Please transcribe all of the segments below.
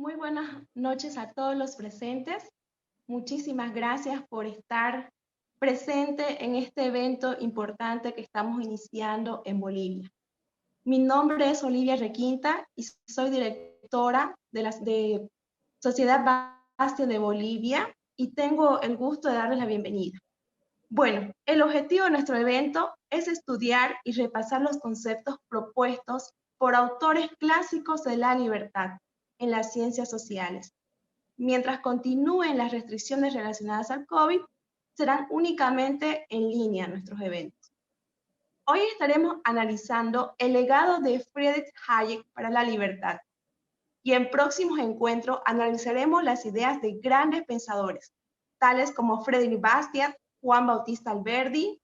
Muy buenas noches a todos los presentes. Muchísimas gracias por estar presente en este evento importante que estamos iniciando en Bolivia. Mi nombre es Olivia Requinta y soy directora de Sociedad Bastia de Bolivia y tengo el gusto de darles la bienvenida. Bueno, el objetivo de nuestro evento es estudiar y repasar los conceptos propuestos por autores clásicos de la libertad en las ciencias sociales. Mientras continúen las restricciones relacionadas al COVID, serán únicamente en línea nuestros eventos. Hoy estaremos analizando el legado de Friedrich Hayek para la libertad. Y en próximos encuentros analizaremos las ideas de grandes pensadores, tales como Frédéric Bastiat, Juan Bautista Alberdi,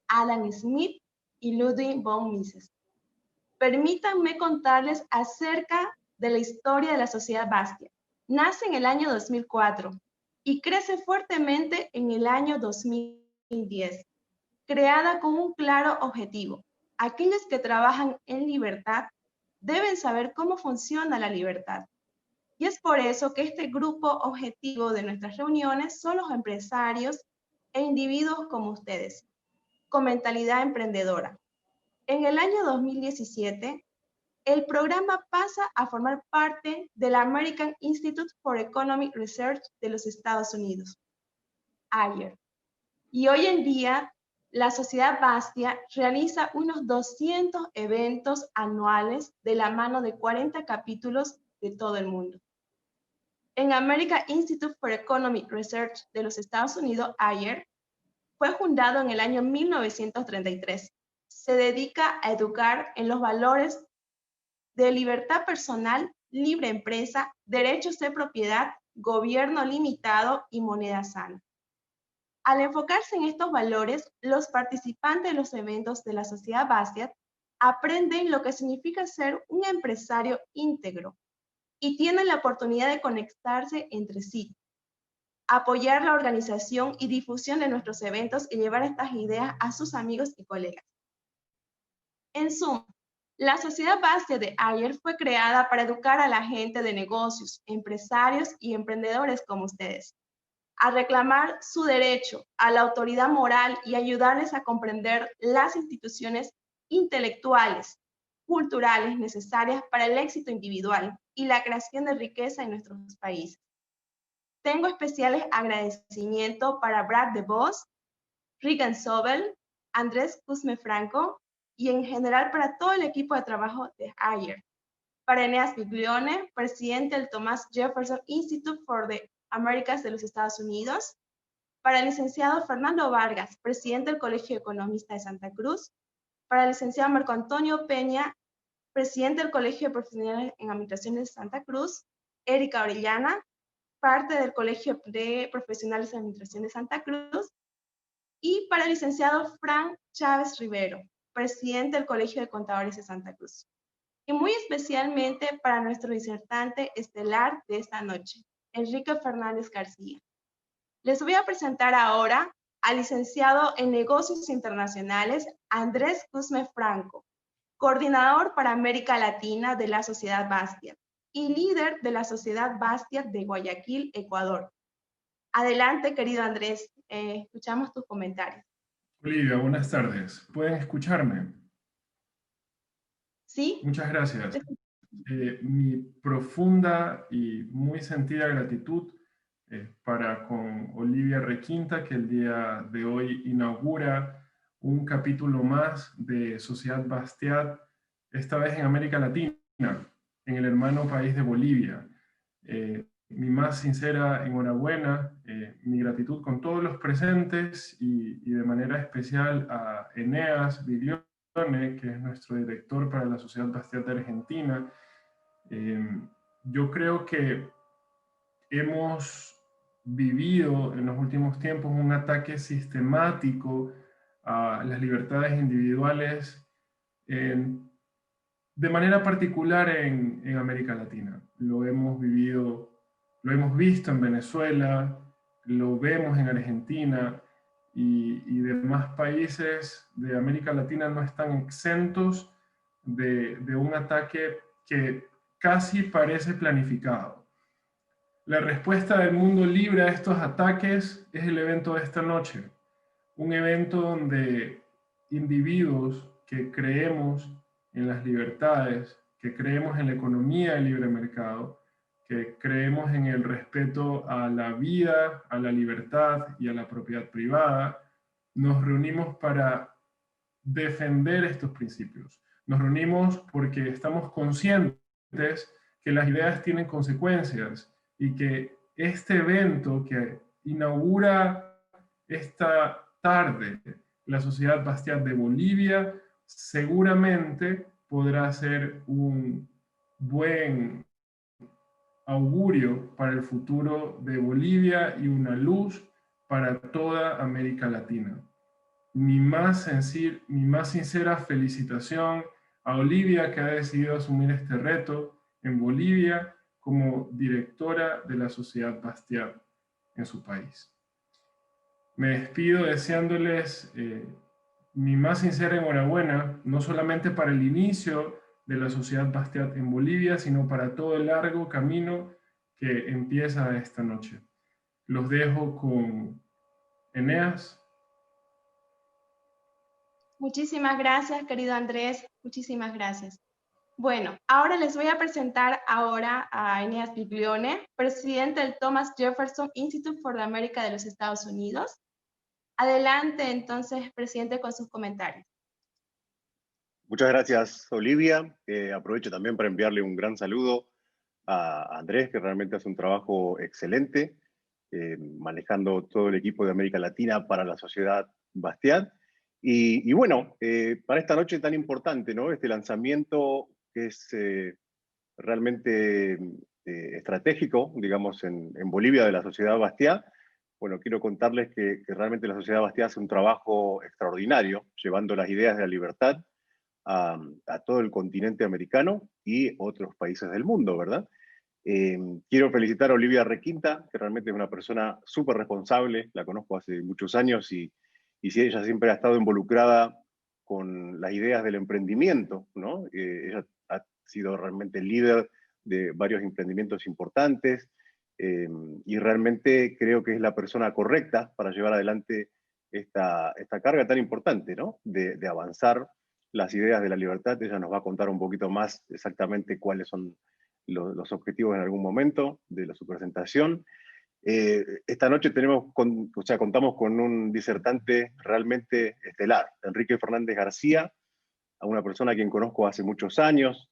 Adam Smith y Ludwig von Mises. Permítanme contarles acerca de la historia de la Sociedad Bastiat. Nace en el año 2004 y crece fuertemente en el año 2010, creada con un claro objetivo. Aquellos que trabajan en libertad deben saber cómo funciona la libertad. Y es por eso que este grupo objetivo de nuestras reuniones son los empresarios e individuos como ustedes, con mentalidad emprendedora. En el año 2017, el programa pasa a formar parte del American Institute for Economic Research de los Estados Unidos, AIER. Y hoy en día, la Sociedad Bastia realiza unos 200 eventos anuales de la mano de 40 capítulos de todo el mundo. En American Institute for Economic Research de los Estados Unidos, AIER, fue fundado en el año 1933. Se dedica a educar en los valores de libertad personal, libre empresa, derechos de propiedad, gobierno limitado y moneda sana. Al enfocarse en estos valores, los participantes de los eventos de la Sociedad Bastiat aprenden lo que significa ser un empresario íntegro y tienen la oportunidad de conectarse entre sí, apoyar la organización y difusión de nuestros eventos y llevar estas ideas a sus amigos y colegas. En suma, la Sociedad Bastia de AIER fue creada para educar a la gente de negocios, empresarios y emprendedores como ustedes, a reclamar su derecho a la autoridad moral y ayudarles a comprender las instituciones intelectuales, culturales necesarias para el éxito individual y la creación de riqueza en nuestros países. Tengo especiales agradecimientos para Brad DeVos, Regan Sobel, Andrés Cusme Franco y en general para todo el equipo de trabajo de AIER. Para Eneas Biglione, presidente del Thomas Jefferson Institute for the Americas de los Estados Unidos. Para el licenciado Fernando Vargas, presidente del Colegio de Economistas de Santa Cruz. Para el licenciado Marco Antonio Peña, presidente del Colegio de Profesionales en Administración de Santa Cruz. Erika Orellana, parte del Colegio de Profesionales en Administración de Santa Cruz. Y para el licenciado Frank Chávez Rivero, presidente del Colegio de Contadores de Santa Cruz. Y muy especialmente para nuestro disertante estelar de esta noche, Enrique Fernández García. Les voy a presentar ahora al licenciado en Negocios Internacionales, Andrés Cusme Franco, coordinador para América Latina de la Sociedad Bastia y líder de la Sociedad Bastia de Guayaquil, Ecuador. Adelante, querido Andrés, escuchamos tus comentarios. Olivia, buenas tardes. ¿Pueden escucharme? Sí. Muchas gracias. Mi profunda y muy sentida gratitud para con Olivia Requinta, que el día de hoy inaugura un capítulo más de Sociedad Bastiat, esta vez en América Latina, en el hermano país de Bolivia. Mi más sincera enhorabuena, mi gratitud con todos los presentes y de manera especial a Eneas Biglione, que es nuestro director para la Sociedad Bastiat de Argentina. Yo creo que hemos vivido en los últimos tiempos un ataque sistemático a las libertades individuales de manera particular en América Latina. Lo hemos vivido, lo hemos visto en Venezuela, lo vemos en Argentina y demás países de América Latina no están exentos de un ataque que casi parece planificado. La respuesta del mundo libre a estos ataques es el evento de esta noche, un evento donde individuos que creemos en las libertades, que creemos en la economía del libre mercado, que creemos en el respeto a la vida, a la libertad y a la propiedad privada, nos reunimos para defender estos principios. Nos reunimos porque estamos conscientes que las ideas tienen consecuencias y que este evento que inaugura esta tarde la Sociedad Bastiat de Bolivia seguramente podrá ser un buen augurio para el futuro de Bolivia y una luz para toda América Latina. Mi más sincera felicitación a Olivia, que ha decidido asumir este reto en Bolivia como directora de la Sociedad Bastiat en su país. Me despido deseándoles mi más sincera enhorabuena, no solamente para el inicio de la Sociedad Bastiat en Bolivia, sino para todo el largo camino que empieza esta noche. Los dejo con Eneas. Muchísimas gracias, querido Andrés. Muchísimas gracias. Bueno, ahora les voy a presentar a Eneas Biglione, presidente del Thomas Jefferson Institute for the America de los Estados Unidos. Adelante, entonces, presidente, con sus comentarios. Muchas gracias, Olivia. Aprovecho también para enviarle un gran saludo a Andrés, que realmente hace un trabajo excelente, manejando todo el equipo de América Latina para la Sociedad Bastiat. Y bueno, para esta noche tan importante, ¿no? Este lanzamiento que es realmente estratégico, digamos, en Bolivia de la Sociedad Bastiat. Bueno, quiero contarles que realmente la Sociedad Bastiat hace un trabajo extraordinario, llevando las ideas de la libertad a todo el continente americano y otros países del mundo, ¿verdad? Quiero felicitar a Olivia Requinta, que realmente es una persona súper responsable, la conozco hace muchos años y ella siempre ha estado involucrada con las ideas del emprendimiento, ¿no? Ella ha sido realmente líder de varios emprendimientos importantes y realmente creo que es la persona correcta para llevar adelante esta carga tan importante, ¿no? De avanzar las ideas de la libertad. Ella nos va a contar un poquito más exactamente cuáles son los objetivos en algún momento de su presentación. Esta noche contamos con un disertante realmente estelar, Enrique Fernández García, a una persona a quien conozco hace muchos años,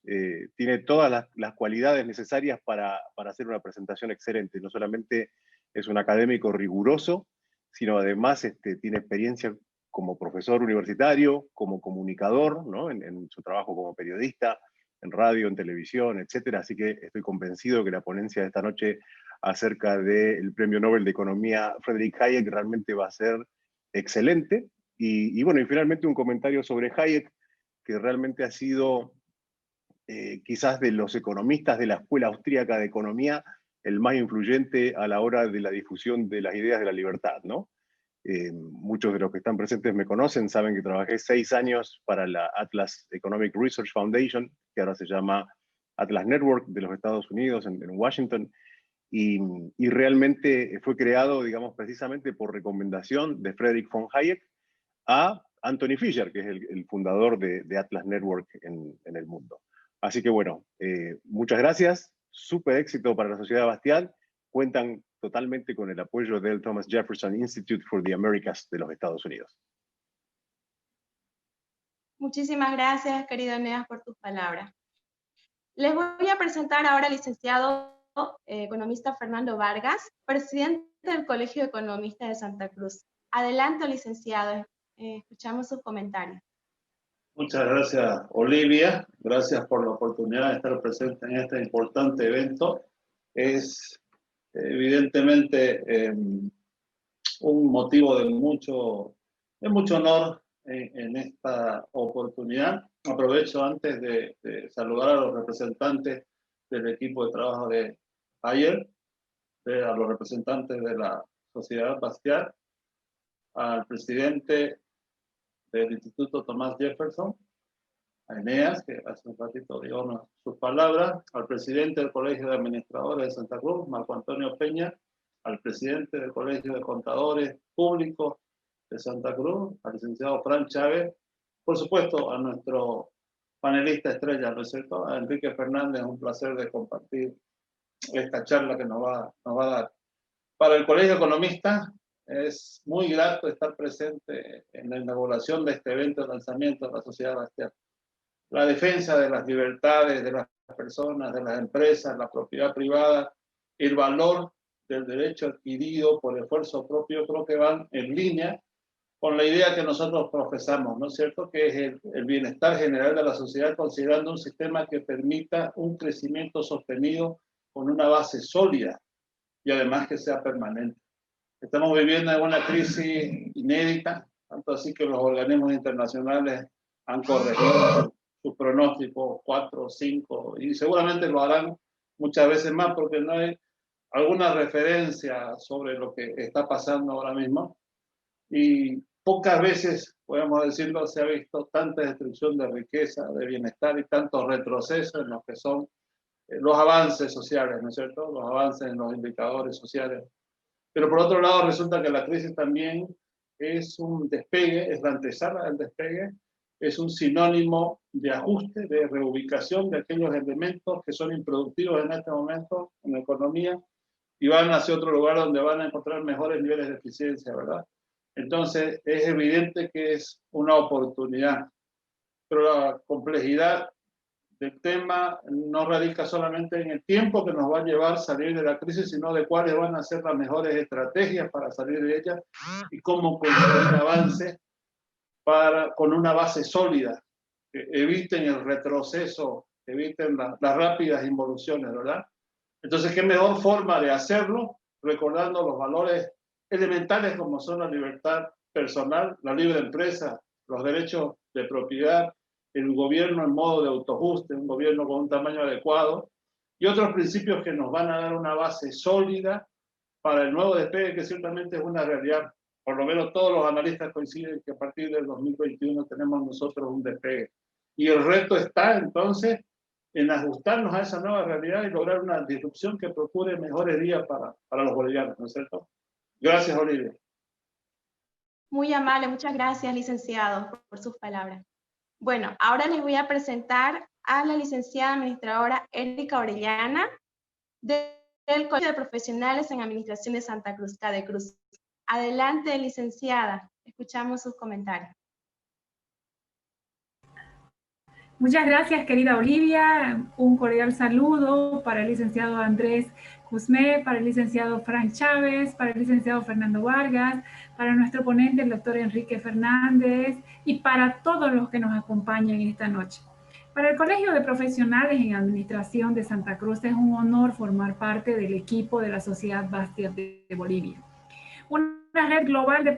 tiene todas las cualidades necesarias para hacer una presentación excelente. No solamente es un académico riguroso, sino además tiene experiencia como profesor universitario, como comunicador, ¿no? en su trabajo como periodista, en radio, en televisión, etcétera. Así que estoy convencido que la ponencia de esta noche acerca del Premio Nobel de Economía Friedrich Hayek realmente va a ser excelente. Y bueno, y finalmente un comentario sobre Hayek, que realmente ha sido quizás de los economistas de la Escuela Austríaca de Economía el más influyente a la hora de la difusión de las ideas de la libertad, ¿no? Muchos de los que están presentes me conocen, saben que trabajé 6 años para la Atlas Economic Research Foundation, que ahora se llama Atlas Network de los Estados Unidos en Washington, y realmente fue creado, digamos, precisamente por recomendación de Friedrich von Hayek a Anthony Fisher, que es el fundador de Atlas Network en el mundo. Así que bueno, muchas gracias, súper éxito para la Sociedad Bastiat, cuentan totalmente con el apoyo del Thomas Jefferson Institute for the Americas de los Estados Unidos. Muchísimas gracias, querido Eneas, por tus palabras. Les voy a presentar ahora al licenciado economista Fernando Vargas, presidente del Colegio de Economistas de Santa Cruz. Adelante, licenciado, escuchamos sus comentarios. Muchas gracias, Olivia. Gracias por la oportunidad de estar presente en este importante evento. Es evidentemente un motivo de mucho honor en esta oportunidad. Aprovecho antes de saludar a los representantes del equipo de trabajo de ayer, a los representantes de la Sociedad Bastiat, al presidente del Instituto Thomas Jefferson, a Eneas, que hace un ratito dio sus palabras, al presidente del Colegio de Administradores de Santa Cruz, Marco Antonio Peña, al presidente del Colegio de Contadores Públicos de Santa Cruz, al licenciado Fran Chávez, por supuesto a nuestro panelista estrella, ¿no es cierto?, a Enrique Fernández. Un placer de compartir esta charla que nos va a dar. Para el Colegio de Economistas es muy grato estar presente en la inauguración de este evento de lanzamiento de la Sociedad Bastiat. La defensa de las libertades de las personas, de las empresas, la propiedad privada, el valor del derecho adquirido por esfuerzo propio, creo que van en línea con la idea que nosotros profesamos, ¿no es cierto?, que es el bienestar general de la sociedad, considerando un sistema que permita un crecimiento sostenido con una base sólida y además que sea permanente. Estamos viviendo en una crisis inédita, tanto así que los organismos internacionales han corregido sus pronósticos 4, 5, y seguramente lo harán muchas veces más, porque no hay alguna referencia sobre lo que está pasando ahora mismo. Y pocas veces, podemos decirlo, se ha visto tanta destrucción de riqueza, de bienestar y tantos retrocesos en lo que son los avances sociales, ¿no es cierto?, los avances en los indicadores sociales. Pero por otro lado resulta que la crisis también es un despegue, es la antesala del despegue, es un sinónimo de ajuste, de reubicación de aquellos elementos que son improductivos en este momento en la economía y van hacia otro lugar donde van a encontrar mejores niveles de eficiencia, ¿verdad? Entonces es evidente que es una oportunidad, pero la complejidad del tema no radica solamente en el tiempo que nos va a llevar a salir de la crisis, sino de cuáles van a ser las mejores estrategias para salir de ella y cómo construir avances con una base sólida, que eviten el retroceso, eviten las rápidas involuciones, ¿verdad? Entonces, ¿qué mejor forma de hacerlo? Recordando los valores elementales como son la libertad personal, la libre empresa, los derechos de propiedad, el gobierno en modo de autoajuste, un gobierno con un tamaño adecuado, y otros principios que nos van a dar una base sólida para el nuevo despegue, que ciertamente es una realidad. Por lo menos todos los analistas coinciden que a partir del 2021 tenemos nosotros un despegue. Y el reto está entonces en ajustarnos a esa nueva realidad y lograr una disrupción que procure mejores días para los bolivianos, ¿no es cierto? Gracias, Olivia. Muy amable, muchas gracias, licenciado, por sus palabras. Bueno, ahora les voy a presentar a la licenciada administradora Erika Orellana del Colegio de Profesionales en Administración de Santa Cruz, CADECRUZ. Adelante, licenciada, escuchamos sus comentarios. Muchas gracias, querida Olivia. Un cordial saludo para el licenciado Andrés Cusmé, para el licenciado Frank Chávez, para el licenciado Fernando Vargas, para nuestro ponente, el doctor Enrique Fernández, y para todos los que nos acompañan esta noche. Para el Colegio de Profesionales en Administración de Santa Cruz es un honor formar parte del equipo de la Sociedad Bastiat de Bolivia. Una red global de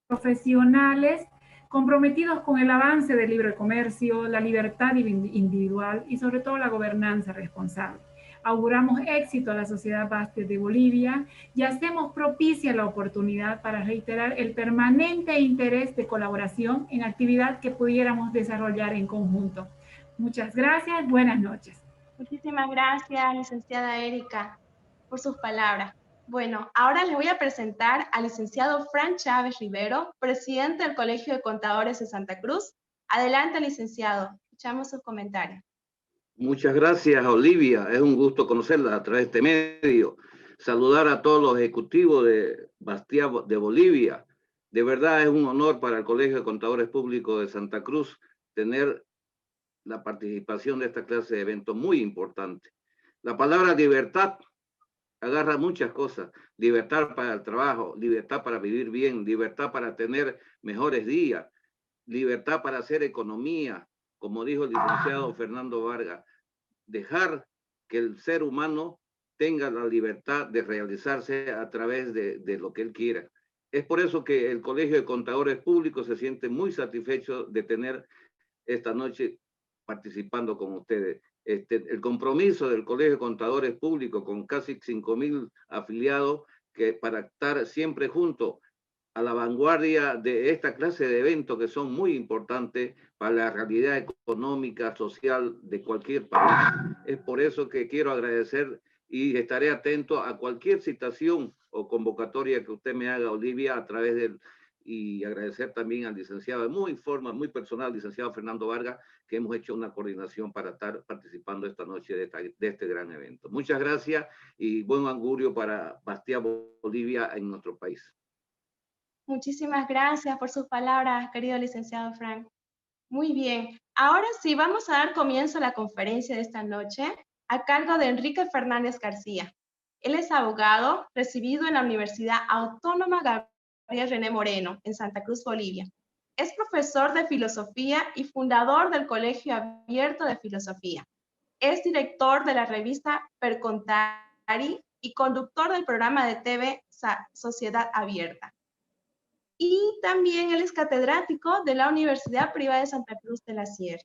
profesionales comprometidos con el avance del libre comercio, la libertad individual y sobre todo la gobernanza responsable. Auguramos éxito a la Sociedad Bastiat de Bolivia y hacemos propicia la oportunidad para reiterar el permanente interés de colaboración en actividad que pudiéramos desarrollar en conjunto. Muchas gracias, buenas noches. Muchísimas gracias, licenciada Erika, por sus palabras. Bueno, ahora les voy a presentar al licenciado Fran Chávez Rivero, presidente del Colegio de Contadores de Santa Cruz. Adelante, licenciado, escuchamos sus comentarios. Muchas gracias, Olivia. Es un gusto conocerla a través de este medio. saludar a todos los ejecutivos de Bastia de Bolivia. De verdad es un honor para el Colegio de Contadores Públicos de Santa Cruz tener la participación de esta clase de evento muy importante. La palabra libertad agarra muchas cosas. Libertad para el trabajo, libertad para vivir bien, libertad para tener mejores días, libertad para hacer economía, como dijo el licenciado Fernando Vargas, dejar que el ser humano tenga la libertad de realizarse a través de lo que él quiera. Es por eso que el Colegio de Contadores Públicos se siente muy satisfecho de tener esta noche participando con ustedes. El compromiso del Colegio de Contadores Públicos con casi 5.000 afiliados que para estar siempre juntos a la vanguardia de esta clase de eventos que son muy importantes para la realidad económica, social de cualquier país. Es por eso que quiero agradecer y estaré atento a cualquier citación o convocatoria que usted me haga, Olivia, a través del... Y agradecer también al licenciado, muy personal, licenciado Fernando Vargas, que hemos hecho una coordinación para estar participando esta noche de este gran evento. Muchas gracias y buen augurio para Bastia, Bolivia, en nuestro país. Muchísimas gracias por sus palabras, querido licenciado Frank. Muy bien, ahora sí vamos a dar comienzo a la conferencia de esta noche a cargo de Enrique Fernández García. Él es abogado recibido en la Universidad Autónoma Gabriel René Moreno en Santa Cruz, Bolivia. Es profesor de filosofía y fundador del Colegio Abierto de Filosofía. Es director de la revista Percontari y conductor del programa de TV Sociedad Abierta. Y también él es catedrático de la Universidad Privada de Santa Cruz de la Sierra.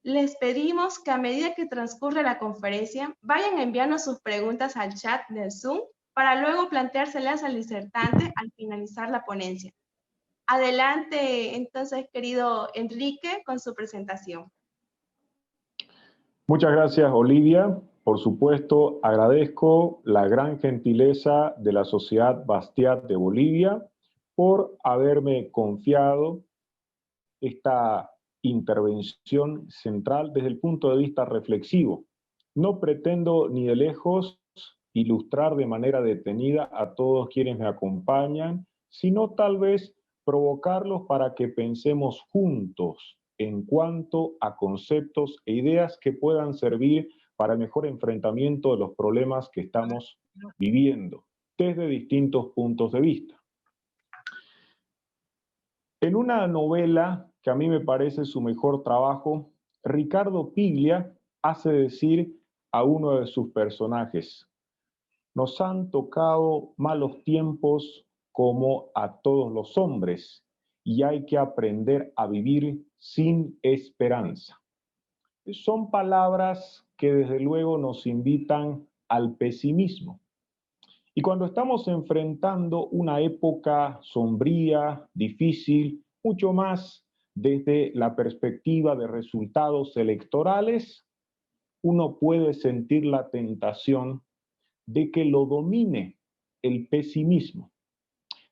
Les pedimos que a medida que transcurre la conferencia, vayan enviando sus preguntas al chat del Zoom para luego planteárselas al disertante al finalizar la ponencia. Adelante, entonces, querido Enrique, con su presentación. Muchas gracias, Olivia. Por supuesto, agradezco la gran gentileza de la Sociedad Bastiat de Bolivia por haberme confiado esta intervención central desde el punto de vista reflexivo. No pretendo ni de lejos ilustrar de manera detenida a todos quienes me acompañan, sino tal vez provocarlos para que pensemos juntos en cuanto a conceptos e ideas que puedan servir para el mejor enfrentamiento de los problemas que estamos viviendo desde distintos puntos de vista. En una novela que a mí me parece su mejor trabajo, Ricardo Piglia hace decir a uno de sus personajes: nos han tocado malos tiempos como a todos los hombres y hay que aprender a vivir sin esperanza. Son palabras que desde luego nos invitan al pesimismo. Y cuando estamos enfrentando una época sombría, difícil, mucho más desde la perspectiva de resultados electorales, uno puede sentir la tentación de que lo domine el pesimismo.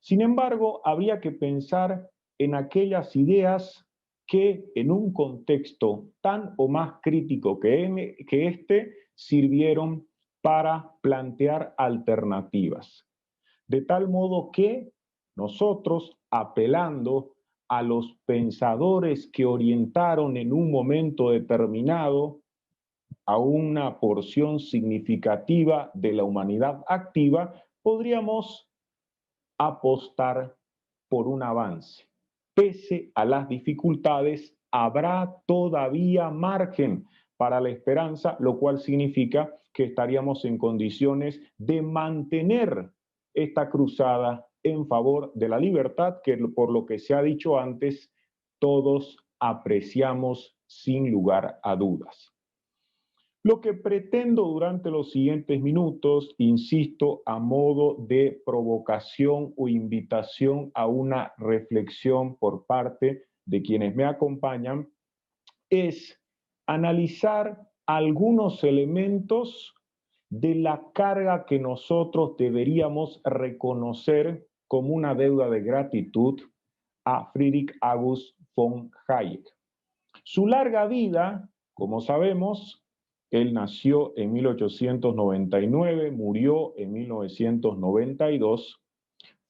Sin embargo, habría que pensar en aquellas ideas que en un contexto tan o más crítico que este sirvieron para plantear alternativas. De tal modo que nosotros, apelando a los pensadores que orientaron en un momento determinado a una porción significativa de la humanidad activa, podríamos apostar por un avance. Pese a las dificultades, habrá todavía margen para la esperanza, lo cual significa que estaríamos en condiciones de mantener esta cruzada en favor de la libertad, que por lo que se ha dicho antes, todos apreciamos sin lugar a dudas. Lo que pretendo durante los siguientes minutos, insisto, a modo de provocación o invitación a una reflexión por parte de quienes me acompañan, es analizar algunos elementos de la carga que nosotros deberíamos reconocer como una deuda de gratitud a Friedrich August von Hayek. Su larga vida, como sabemos, Él nació en 1899, murió en 1992.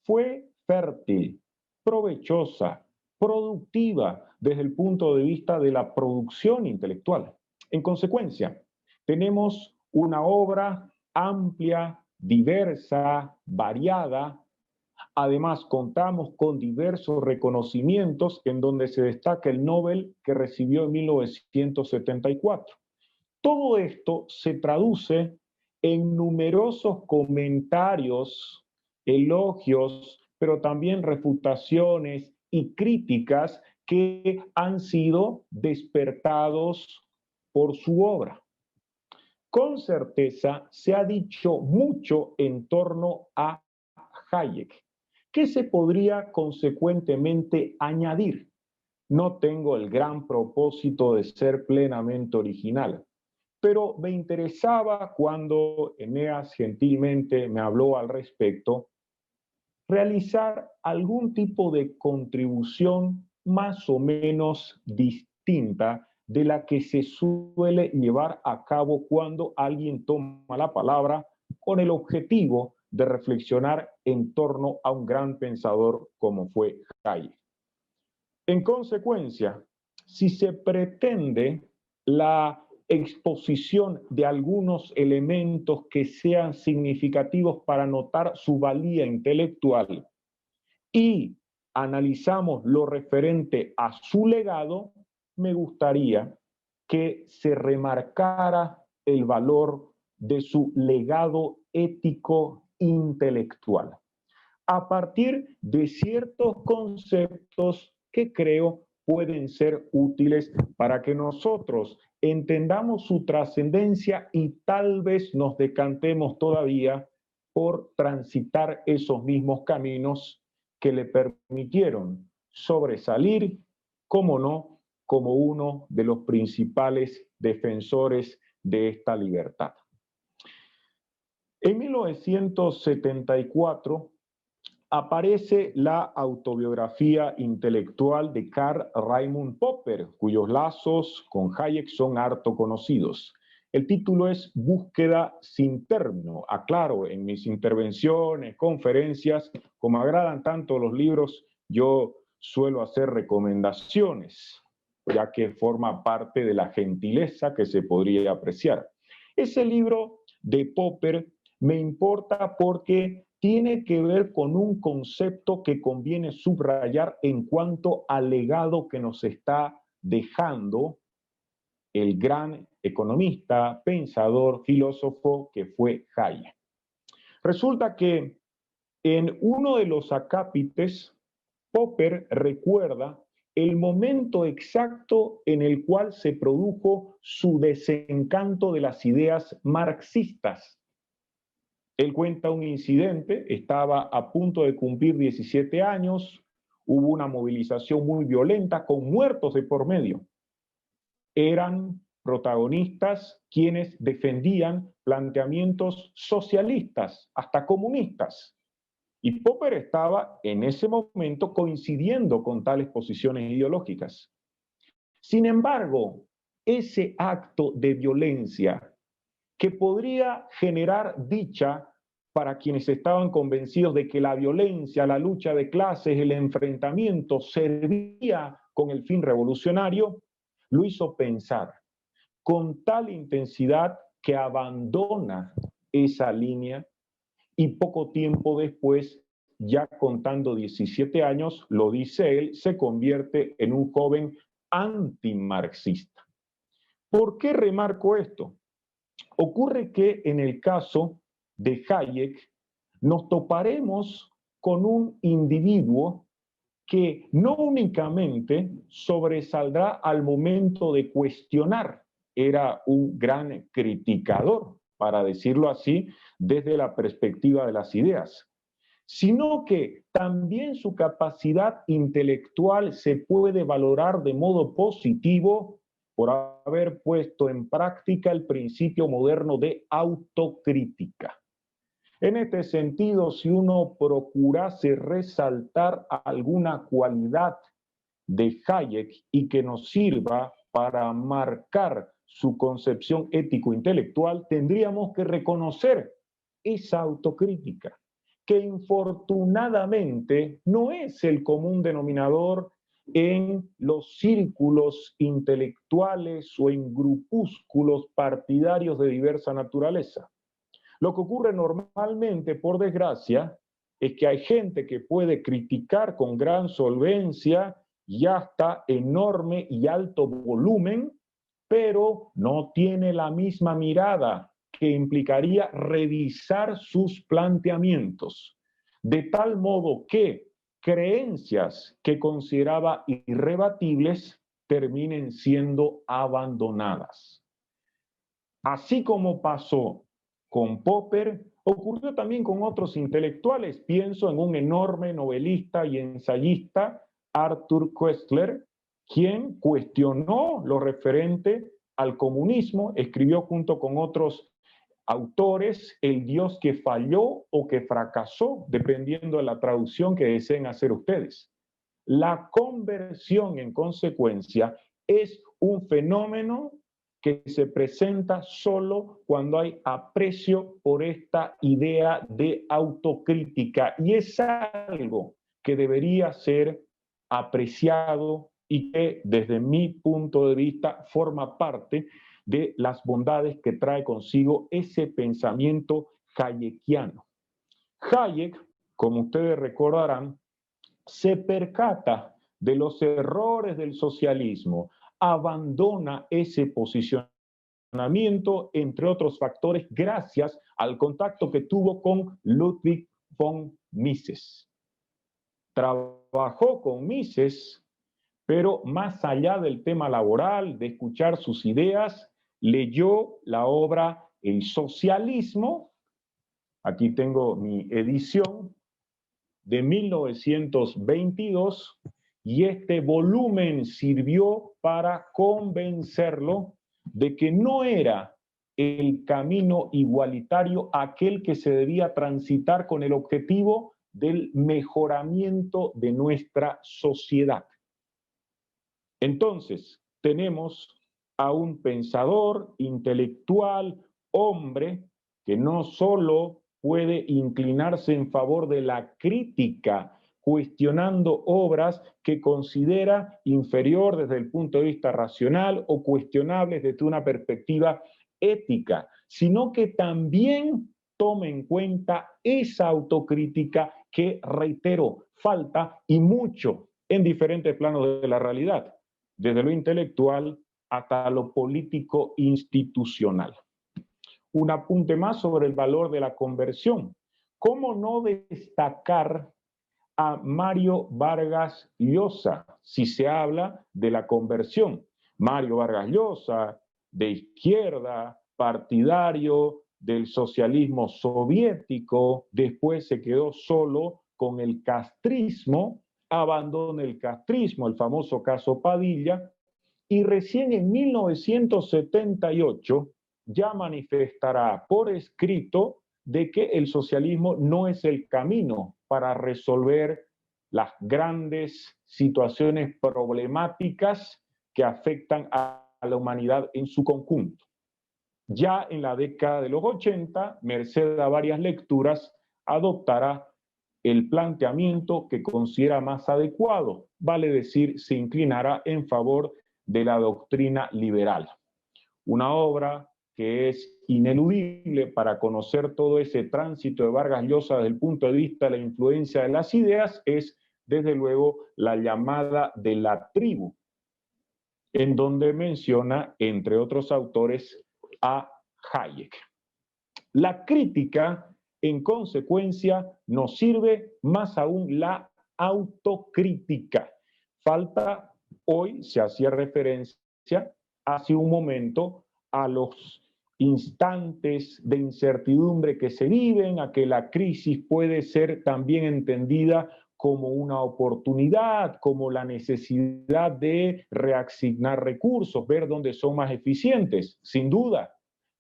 Fue fértil, provechosa, productiva desde el punto de vista de la producción intelectual. En consecuencia, tenemos una obra amplia, diversa, variada. Además, contamos con diversos reconocimientos en donde se destaca el Nobel que recibió en 1974. Todo esto se traduce en numerosos comentarios, elogios, pero también refutaciones y críticas que han sido despertados por su obra. Con certeza se ha dicho mucho en torno a Hayek. ¿Qué se podría consecuentemente añadir? No tengo el gran propósito de ser plenamente original, pero me interesaba cuando Eneas gentilmente me habló al respecto, realizar algún tipo de contribución más o menos distinta de la que se suele llevar a cabo cuando alguien toma la palabra con el objetivo de reflexionar en torno a un gran pensador como fue Hayek. En consecuencia, si se pretende la exposición de algunos elementos que sean significativos para notar su valía intelectual y analizamos lo referente a su legado, me gustaría que se remarcara el valor de su legado ético intelectual, a partir de ciertos conceptos que creo pueden ser útiles para que nosotros entendamos su trascendencia y tal vez nos decantemos todavía por transitar esos mismos caminos que le permitieron sobresalir, como no, como uno de los principales defensores de esta libertad. En 1974 aparece la autobiografía intelectual de Karl Raimund Popper, cuyos lazos con Hayek son harto conocidos. El título es Búsqueda sin término. Aclaro, en mis intervenciones, conferencias, como agradan tanto los libros, yo suelo hacer recomendaciones, ya que forma parte de la gentileza que se podría apreciar. Ese libro de Popper me importa porque tiene que ver con un concepto que conviene subrayar en cuanto al legado que nos está dejando el gran economista, pensador, filósofo que fue Hayek. Resulta que en uno de los acápites, Popper recuerda el momento exacto en el cual se produjo su desencanto de las ideas marxistas. Él cuenta un incidente, estaba a punto de cumplir 17 años, hubo una movilización muy violenta con muertos de por medio. Eran protagonistas quienes defendían planteamientos socialistas, hasta comunistas. Y Popper estaba en ese momento coincidiendo con tales posiciones ideológicas. Sin embargo, ese acto de violencia que podría generar dicha para quienes estaban convencidos de que la violencia, la lucha de clases, el enfrentamiento servía con el fin revolucionario, lo hizo pensar con tal intensidad que abandona esa línea y poco tiempo después, ya contando 17 años, lo dice él, se convierte en un joven antimarxista. ¿Por qué remarco esto? Ocurre que en el caso de Hayek nos toparemos con un individuo que no únicamente sobresaldrá al momento de cuestionar, era un gran criticador, para decirlo así, desde la perspectiva de las ideas, sino que también su capacidad intelectual se puede valorar de modo positivo por haber puesto en práctica el principio moderno de autocrítica. En este sentido, si uno procurase resaltar alguna cualidad de Hayek y que nos sirva para marcar su concepción ético-intelectual, tendríamos que reconocer esa autocrítica, que infortunadamente no es el común denominador en los círculos intelectuales o en grupúsculos partidarios de diversa naturaleza. Lo que ocurre normalmente, por desgracia, es que hay gente que puede criticar con gran solvencia y hasta enorme y alto volumen, pero no tiene la misma mirada que implicaría revisar sus planteamientos, de tal modo que creencias que consideraba irrebatibles terminen siendo abandonadas. Así como pasó con Popper, ocurrió también con otros intelectuales. Pienso en un enorme novelista y ensayista, Arthur Koestler, quien cuestionó lo referente al comunismo, escribió junto con otros autores El Dios que falló o que fracasó, dependiendo de la traducción que deseen hacer ustedes. La conversión, en consecuencia, es un fenómeno que se presenta solo cuando hay aprecio por esta idea de autocrítica, y es algo que debería ser apreciado y que desde mi punto de vista forma parte de las bondades que trae consigo ese pensamiento hayekiano. Hayek, como ustedes recordarán, se percata de los errores del socialismo, abandona ese posicionamiento, entre otros factores, gracias al contacto que tuvo con Ludwig von Mises. Trabajó con Mises, pero más allá del tema laboral, de escuchar sus ideas, leyó la obra El Socialismo, aquí tengo mi edición, de 1922, y este volumen sirvió para convencerlo de que no era el camino igualitario aquel que se debía transitar con el objetivo del mejoramiento de nuestra sociedad. Entonces, tenemos a un pensador, intelectual, hombre, que no solo puede inclinarse en favor de la crítica, cuestionando obras que considera inferior desde el punto de vista racional o cuestionables desde una perspectiva ética, sino que también toma en cuenta esa autocrítica que, reitero, falta y mucho en diferentes planos de la realidad, desde lo intelectual hasta lo político institucional. Un apunte más sobre el valor de la conversión. ¿Cómo no destacar a Mario Vargas Llosa si se habla de la conversión? Mario Vargas Llosa, de izquierda, partidario del socialismo soviético, después se quedó solo con el castrismo, abandona el castrismo, el famoso caso Padilla, y recién en 1978 ya manifestará por escrito de que el socialismo no es el camino para resolver las grandes situaciones problemáticas que afectan a la humanidad en su conjunto. Ya en la década de los 80, merced a varias lecturas, adoptará el planteamiento que considera más adecuado, vale decir, se inclinará en favor de la doctrina liberal. Una obra que es ineludible para conocer todo ese tránsito de Vargas Llosa desde el punto de vista de la influencia de las ideas es, desde luego, La llamada de la tribu, en donde menciona, entre otros autores, a Hayek. La crítica, en consecuencia, nos sirve más aún la autocrítica. Falta, hoy se hacía referencia hace un momento a los instantes de incertidumbre que se viven, a que la crisis puede ser también entendida como una oportunidad, como la necesidad de reasignar recursos, ver dónde son más eficientes, sin duda,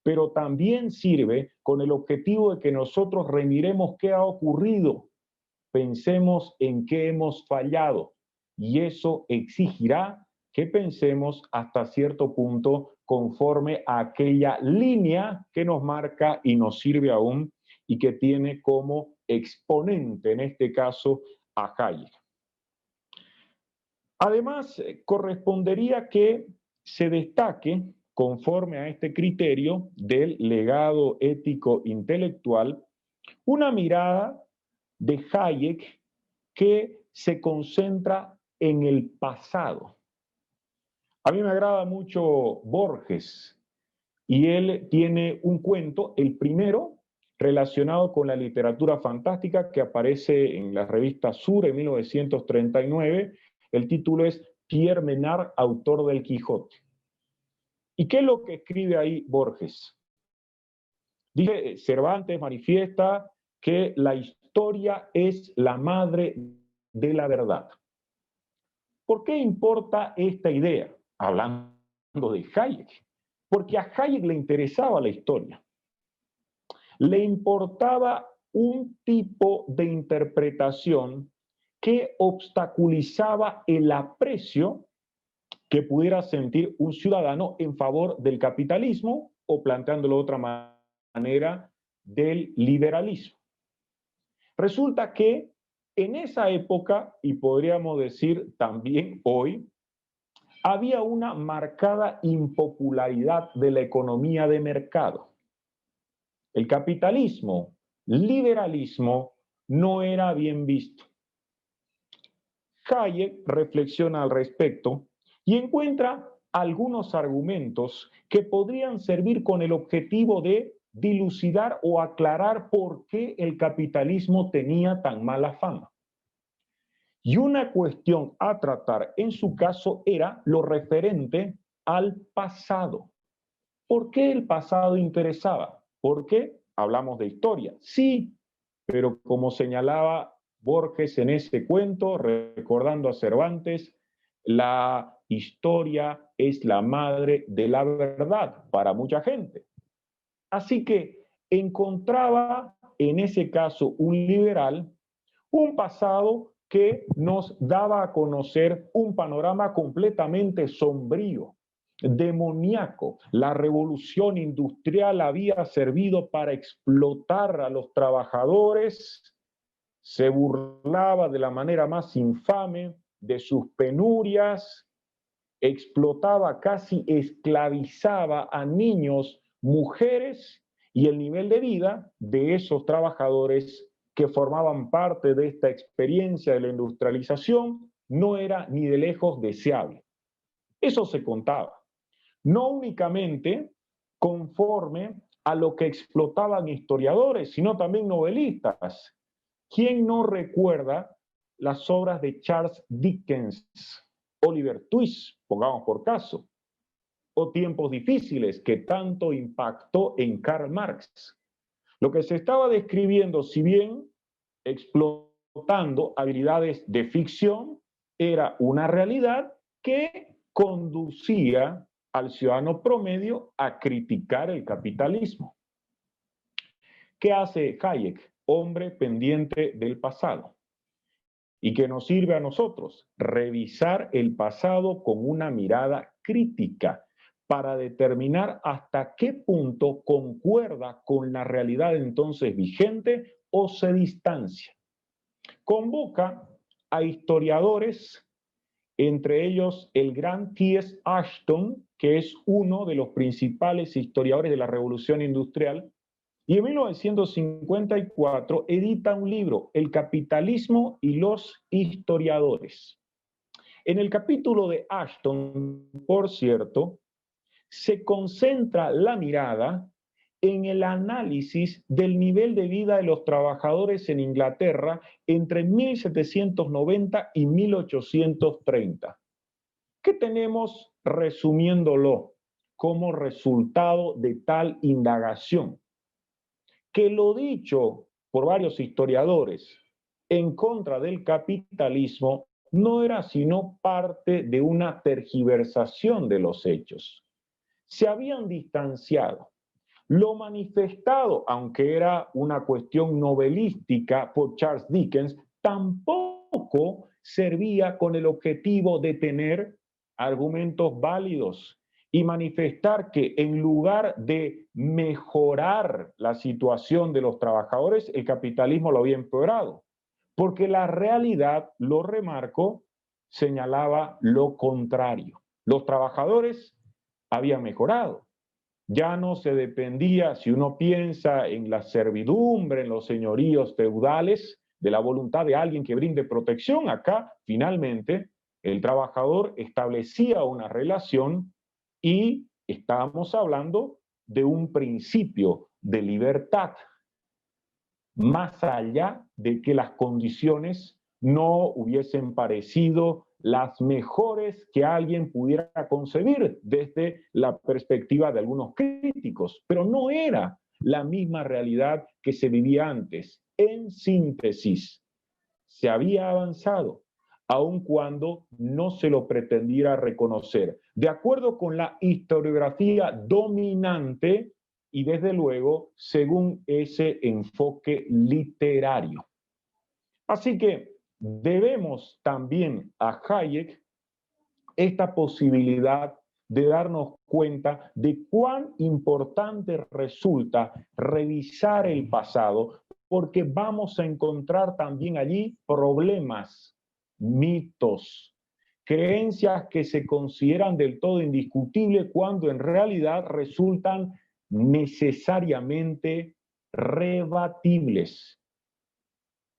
pero también sirve con el objetivo de que nosotros remiremos qué ha ocurrido, pensemos en qué hemos fallado, y eso exigirá que pensemos hasta cierto punto conforme a aquella línea que nos marca y nos sirve aún y que tiene como exponente, en este caso, a Hayek. Además, correspondería que se destaque, conforme a este criterio del legado ético intelectual, una mirada de Hayek que se concentra en el pasado. A mí me agrada mucho Borges y él tiene un cuento, el primero, relacionado con la literatura fantástica que aparece en la revista Sur en 1939. El título es Pierre Menard, autor del Quijote. ¿Y qué es lo que escribe ahí Borges? Dice, Cervantes manifiesta que la historia es la madre de la verdad. ¿Por qué importa esta idea? Hablando de Hayek. Porque a Hayek le interesaba la historia. Le importaba un tipo de interpretación que obstaculizaba el aprecio que pudiera sentir un ciudadano en favor del capitalismo o, planteándolo de otra manera, del liberalismo. Resulta que en esa época, y podríamos decir también hoy, había una marcada impopularidad de la economía de mercado. El capitalismo, liberalismo, no era bien visto. Hayek reflexiona al respecto y encuentra algunos argumentos que podrían servir con el objetivo de dilucidar o aclarar por qué el capitalismo tenía tan mala fama. Y una cuestión a tratar en su caso era lo referente al pasado. ¿Por qué el pasado interesaba? ¿Por qué? Hablamos de historia. Sí, pero como señalaba Borges en ese cuento, recordando a Cervantes, la historia es la madre de la verdad para mucha gente. Así que encontraba en ese caso un liberal un pasado que nos daba a conocer un panorama completamente sombrío, demoníaco. La revolución industrial había servido para explotar a los trabajadores, se burlaba de la manera más infame de sus penurias, explotaba, casi esclavizaba a niños, mujeres y el nivel de vida de esos trabajadores que formaban parte de esta experiencia de la industrialización no era ni de lejos deseable. Eso se contaba. No únicamente conforme a lo que explotaban historiadores, sino también novelistas. ¿Quién no recuerda las obras de Charles Dickens, Oliver Twist, pongamos por caso, o Tiempos difíciles, que tanto impactó en Karl Marx? Lo que se estaba describiendo, si bien explotando habilidades de ficción, era una realidad que conducía al ciudadano promedio a criticar el capitalismo. ¿Qué hace Hayek? Hombre pendiente del pasado. ¿Y qué nos sirve a nosotros? Revisar el pasado con una mirada crítica para determinar hasta qué punto concuerda con la realidad entonces vigente o se distancia. Convoca a historiadores, entre ellos el gran T.S. Ashton, que es uno de los principales historiadores de la Revolución Industrial, y en 1954 edita un libro, El capitalismo y los historiadores. En el capítulo de Ashton, por cierto, se concentra la mirada en el análisis del nivel de vida de los trabajadores en Inglaterra entre 1790 y 1830. ¿Qué tenemos resumiéndolo como resultado de tal indagación? Que lo dicho por varios historiadores en contra del capitalismo no era sino parte de una tergiversación de los hechos. Se habían distanciado. Lo manifestado, aunque era una cuestión novelística por Charles Dickens, tampoco servía con el objetivo de tener argumentos válidos y manifestar que en lugar de mejorar la situación de los trabajadores, el capitalismo lo había empeorado. Porque la realidad, lo remarco, señalaba lo contrario. Los trabajadores habían mejorado. Ya no se dependía, si uno piensa en la servidumbre, en los señoríos feudales, de la voluntad de alguien que brinde protección. Acá, finalmente, el trabajador establecía una relación y estábamos hablando de un principio de libertad, más allá de que las condiciones no hubiesen parecido las mejores que alguien pudiera concebir desde la perspectiva de algunos críticos, pero no era la misma realidad que se vivía antes. En síntesis, se había avanzado, aun cuando no se lo pretendiera reconocer, de acuerdo con la historiografía dominante y desde luego según ese enfoque literario. Así que debemos también a Hayek esta posibilidad de darnos cuenta de cuán importante resulta revisar el pasado, porque vamos a encontrar también allí problemas, mitos, creencias que se consideran del todo indiscutibles cuando en realidad resultan necesariamente rebatibles.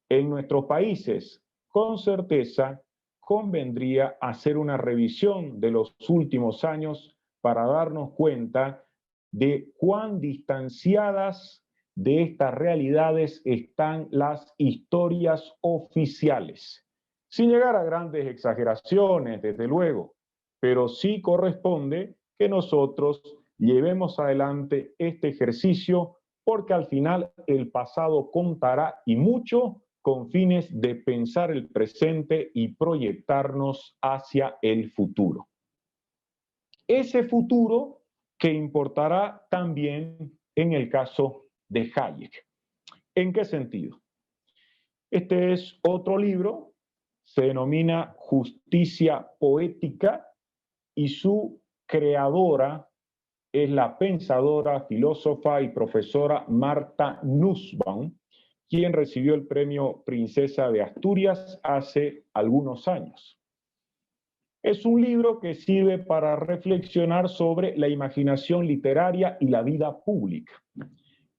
En nuestros países, con certeza, convendría hacer una revisión de los últimos años para darnos cuenta de cuán distanciadas de estas realidades están las historias oficiales. Sin llegar a grandes exageraciones, desde luego, pero sí corresponde que nosotros llevemos adelante este ejercicio porque al final el pasado contará y mucho con fines de pensar el presente y proyectarnos hacia el futuro. Ese futuro que importará también en el caso de Hayek. ¿En qué sentido? Este es otro libro, se denomina Justicia Poética y su creadora es la pensadora, filósofa y profesora Martha Nussbaum, quien recibió el premio Princesa de Asturias hace algunos años. Es un libro que sirve para reflexionar sobre la imaginación literaria y la vida pública.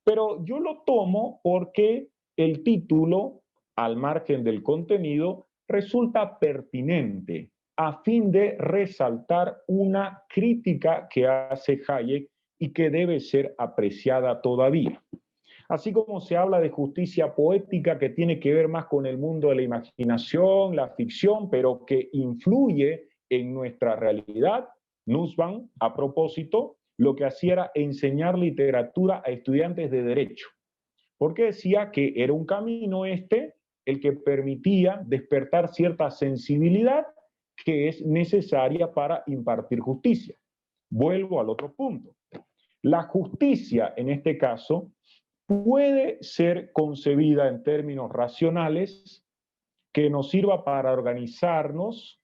Pero yo lo tomo porque el título, al margen del contenido, resulta pertinente a fin de resaltar una crítica que hace Hayek y que debe ser apreciada todavía. Así como se habla de justicia poética que tiene que ver más con el mundo de la imaginación, la ficción, pero que influye en nuestra realidad, Nussbaum, a propósito, lo que hacía era enseñar literatura a estudiantes de derecho, porque decía que era un camino el que permitía despertar cierta sensibilidad que es necesaria para impartir justicia. Vuelvo al otro punto. La justicia, en este caso, puede ser concebida en términos racionales, que nos sirva para organizarnos,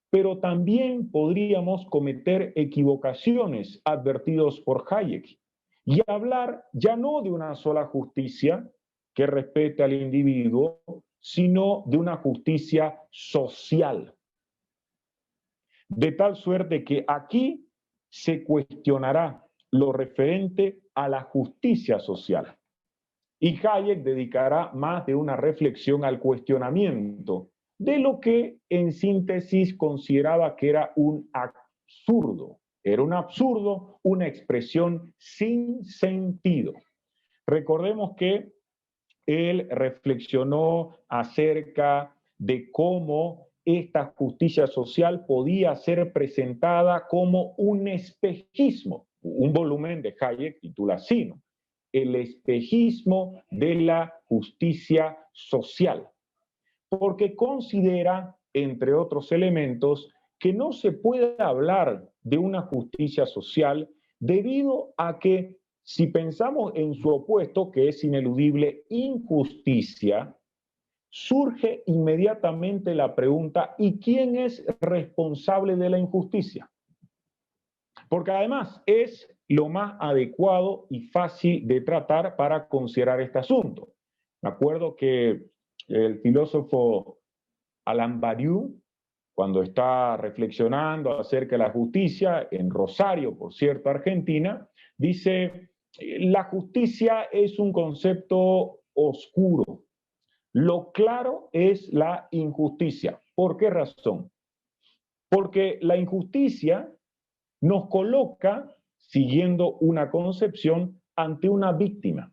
pero también podríamos cometer equivocaciones advertidos por Hayek y hablar ya no de una sola justicia que respete al individuo, sino de una justicia social. De tal suerte que aquí se cuestionará lo referente a la justicia social. Y Hayek dedicará más de una reflexión al cuestionamiento de lo que en síntesis consideraba que era un absurdo. Era un absurdo, una expresión sin sentido. Recordemos que él reflexionó acerca de cómo esta justicia social podía ser presentada como un espejismo. Un volumen de Hayek titula así, ¿no? El espejismo de la justicia social, porque considera, entre otros elementos, que no se puede hablar de una justicia social debido a que, si pensamos en su opuesto, que es ineludible, injusticia, surge inmediatamente la pregunta, ¿y quién es responsable de la injusticia? porque además es lo más adecuado y fácil de tratar para considerar este asunto. Me acuerdo que el filósofo Alain Badiou, cuando está reflexionando acerca de la justicia, en Rosario, por cierto, Argentina, dice, la justicia es un concepto oscuro. Lo claro es la injusticia. ¿Por qué razón? Porque la injusticia nos coloca, siguiendo una concepción, ante una víctima.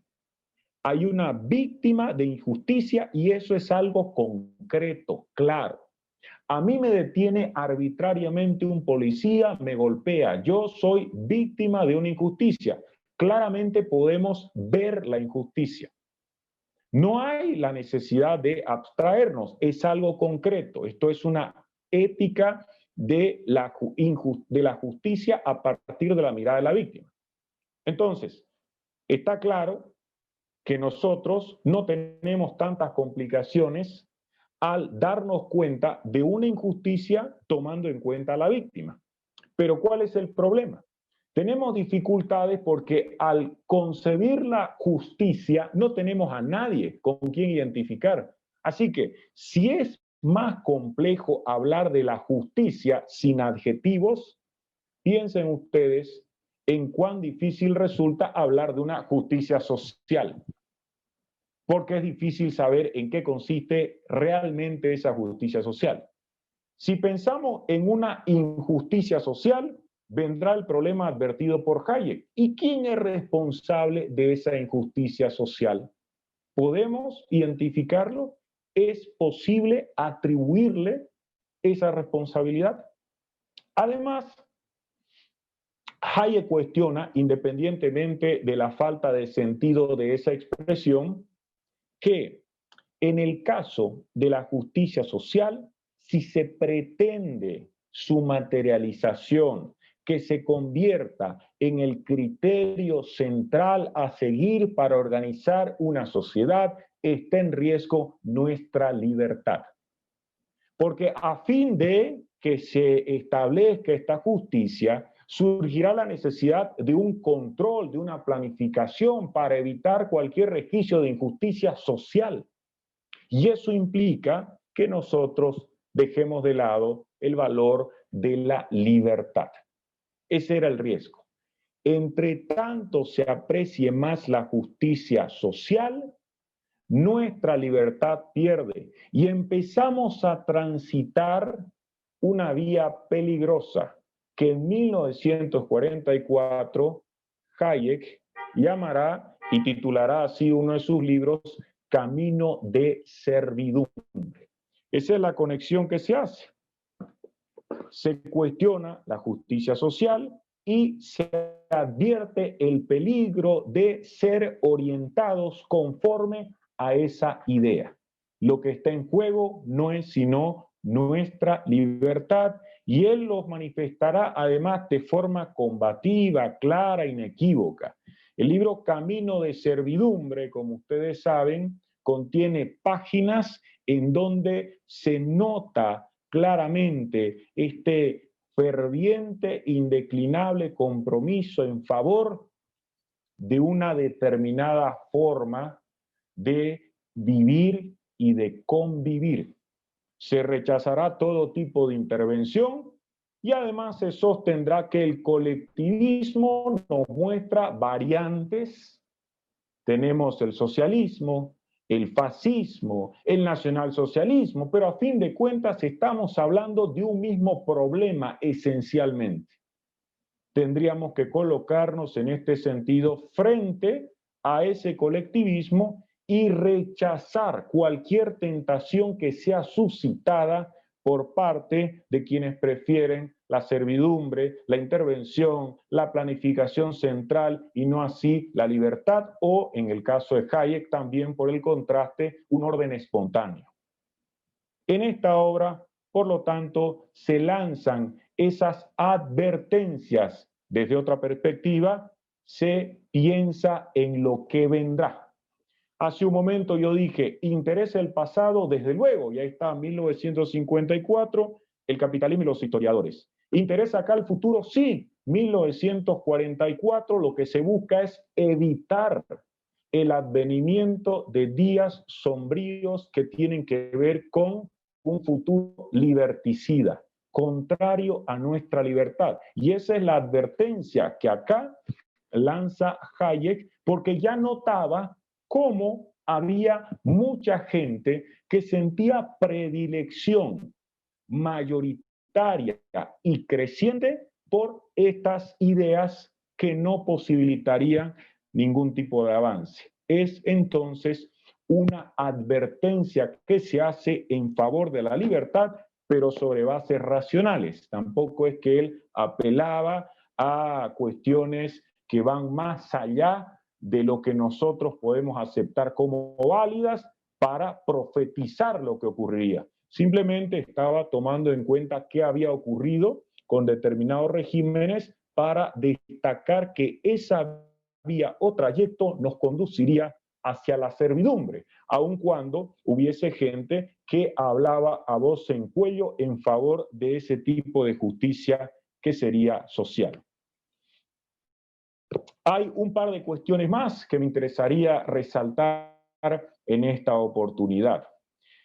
Hay una víctima de injusticia y eso es algo concreto, claro. A mí me detiene arbitrariamente un policía, me golpea. Yo soy víctima de una injusticia. Claramente podemos ver la injusticia. No hay la necesidad de abstraernos, es algo concreto. Esto es una ética de la justicia a partir de la mirada de la víctima. Entonces, está claro que nosotros no tenemos tantas complicaciones al darnos cuenta de una injusticia tomando en cuenta a la víctima. Pero ¿cuál es el problema? Tenemos dificultades porque al concebir la justicia no tenemos a nadie con quien identificar. Así que si es más complejo hablar de la justicia sin adjetivos, piensen ustedes en cuán difícil resulta hablar de una justicia social. Porque es difícil saber en qué consiste realmente esa justicia social. Si pensamos en una injusticia social, vendrá el problema advertido por Hayek. ¿Y quién es responsable de esa injusticia social? ¿Podemos identificarlo? ¿Es posible atribuirle esa responsabilidad? Además, Hayek cuestiona, independientemente de la falta de sentido de esa expresión, que en el caso de la justicia social, si se pretende su materialización, que se convierta en el criterio central a seguir para organizar una sociedad, está en riesgo nuestra libertad. Porque a fin de que se establezca esta justicia, surgirá la necesidad de un control, de una planificación para evitar cualquier resquicio de injusticia social. Y eso implica que nosotros dejemos de lado el valor de la libertad. Ese era el riesgo. Entre tanto se aprecie más la justicia social, nuestra libertad pierde y empezamos a transitar una vía peligrosa que en 1944 Hayek llamará y titulará así uno de sus libros, Camino de servidumbre. Esa es la conexión que se hace. Se cuestiona la justicia social y se advierte el peligro de ser orientados conforme a esa idea. Lo que está en juego no es sino nuestra libertad y él los manifestará además de forma combativa, clara, inequívoca. El libro Camino de servidumbre, como ustedes saben, contiene páginas en donde se nota claramente este ferviente, indeclinable compromiso en favor de una determinada forma de vivir y de convivir. Se rechazará todo tipo de intervención y además se sostendrá que el colectivismo nos muestra variantes. Tenemos el socialismo, el fascismo, el nacionalsocialismo, pero a fin de cuentas estamos hablando de un mismo problema esencialmente. Tendríamos que colocarnos en este sentido frente a ese colectivismo y rechazar cualquier tentación que sea suscitada por parte de quienes prefieren la servidumbre, la intervención, la planificación central y no así la libertad o, en el caso de Hayek, también por el contraste, un orden espontáneo. En esta obra, por lo tanto, se lanzan esas advertencias desde otra perspectiva, se piensa en lo que vendrá. Hace un momento yo dije, interesa el pasado, desde luego, y ahí está 1954, el capitalismo y los historiadores. ¿Interesa acá el futuro? Sí, 1944 lo que se busca es evitar el advenimiento de días sombríos que tienen que ver con un futuro liberticida, contrario a nuestra libertad. Y esa es la advertencia que acá lanza Hayek, porque ya notaba cómo había mucha gente que sentía predilección mayoritaria y creciente por estas ideas que no posibilitarían ningún tipo de avance. Es entonces una advertencia que se hace en favor de la libertad, pero sobre bases racionales. Tampoco es que él apelaba a cuestiones que van más allá de lo que nosotros podemos aceptar como válidas para profetizar lo que ocurriría. Simplemente estaba tomando en cuenta qué había ocurrido con determinados regímenes para destacar que esa vía o trayecto nos conduciría hacia la servidumbre, aun cuando hubiese gente que hablaba a voz en cuello en favor de ese tipo de justicia que sería social. Hay un par de cuestiones más que me interesaría resaltar en esta oportunidad.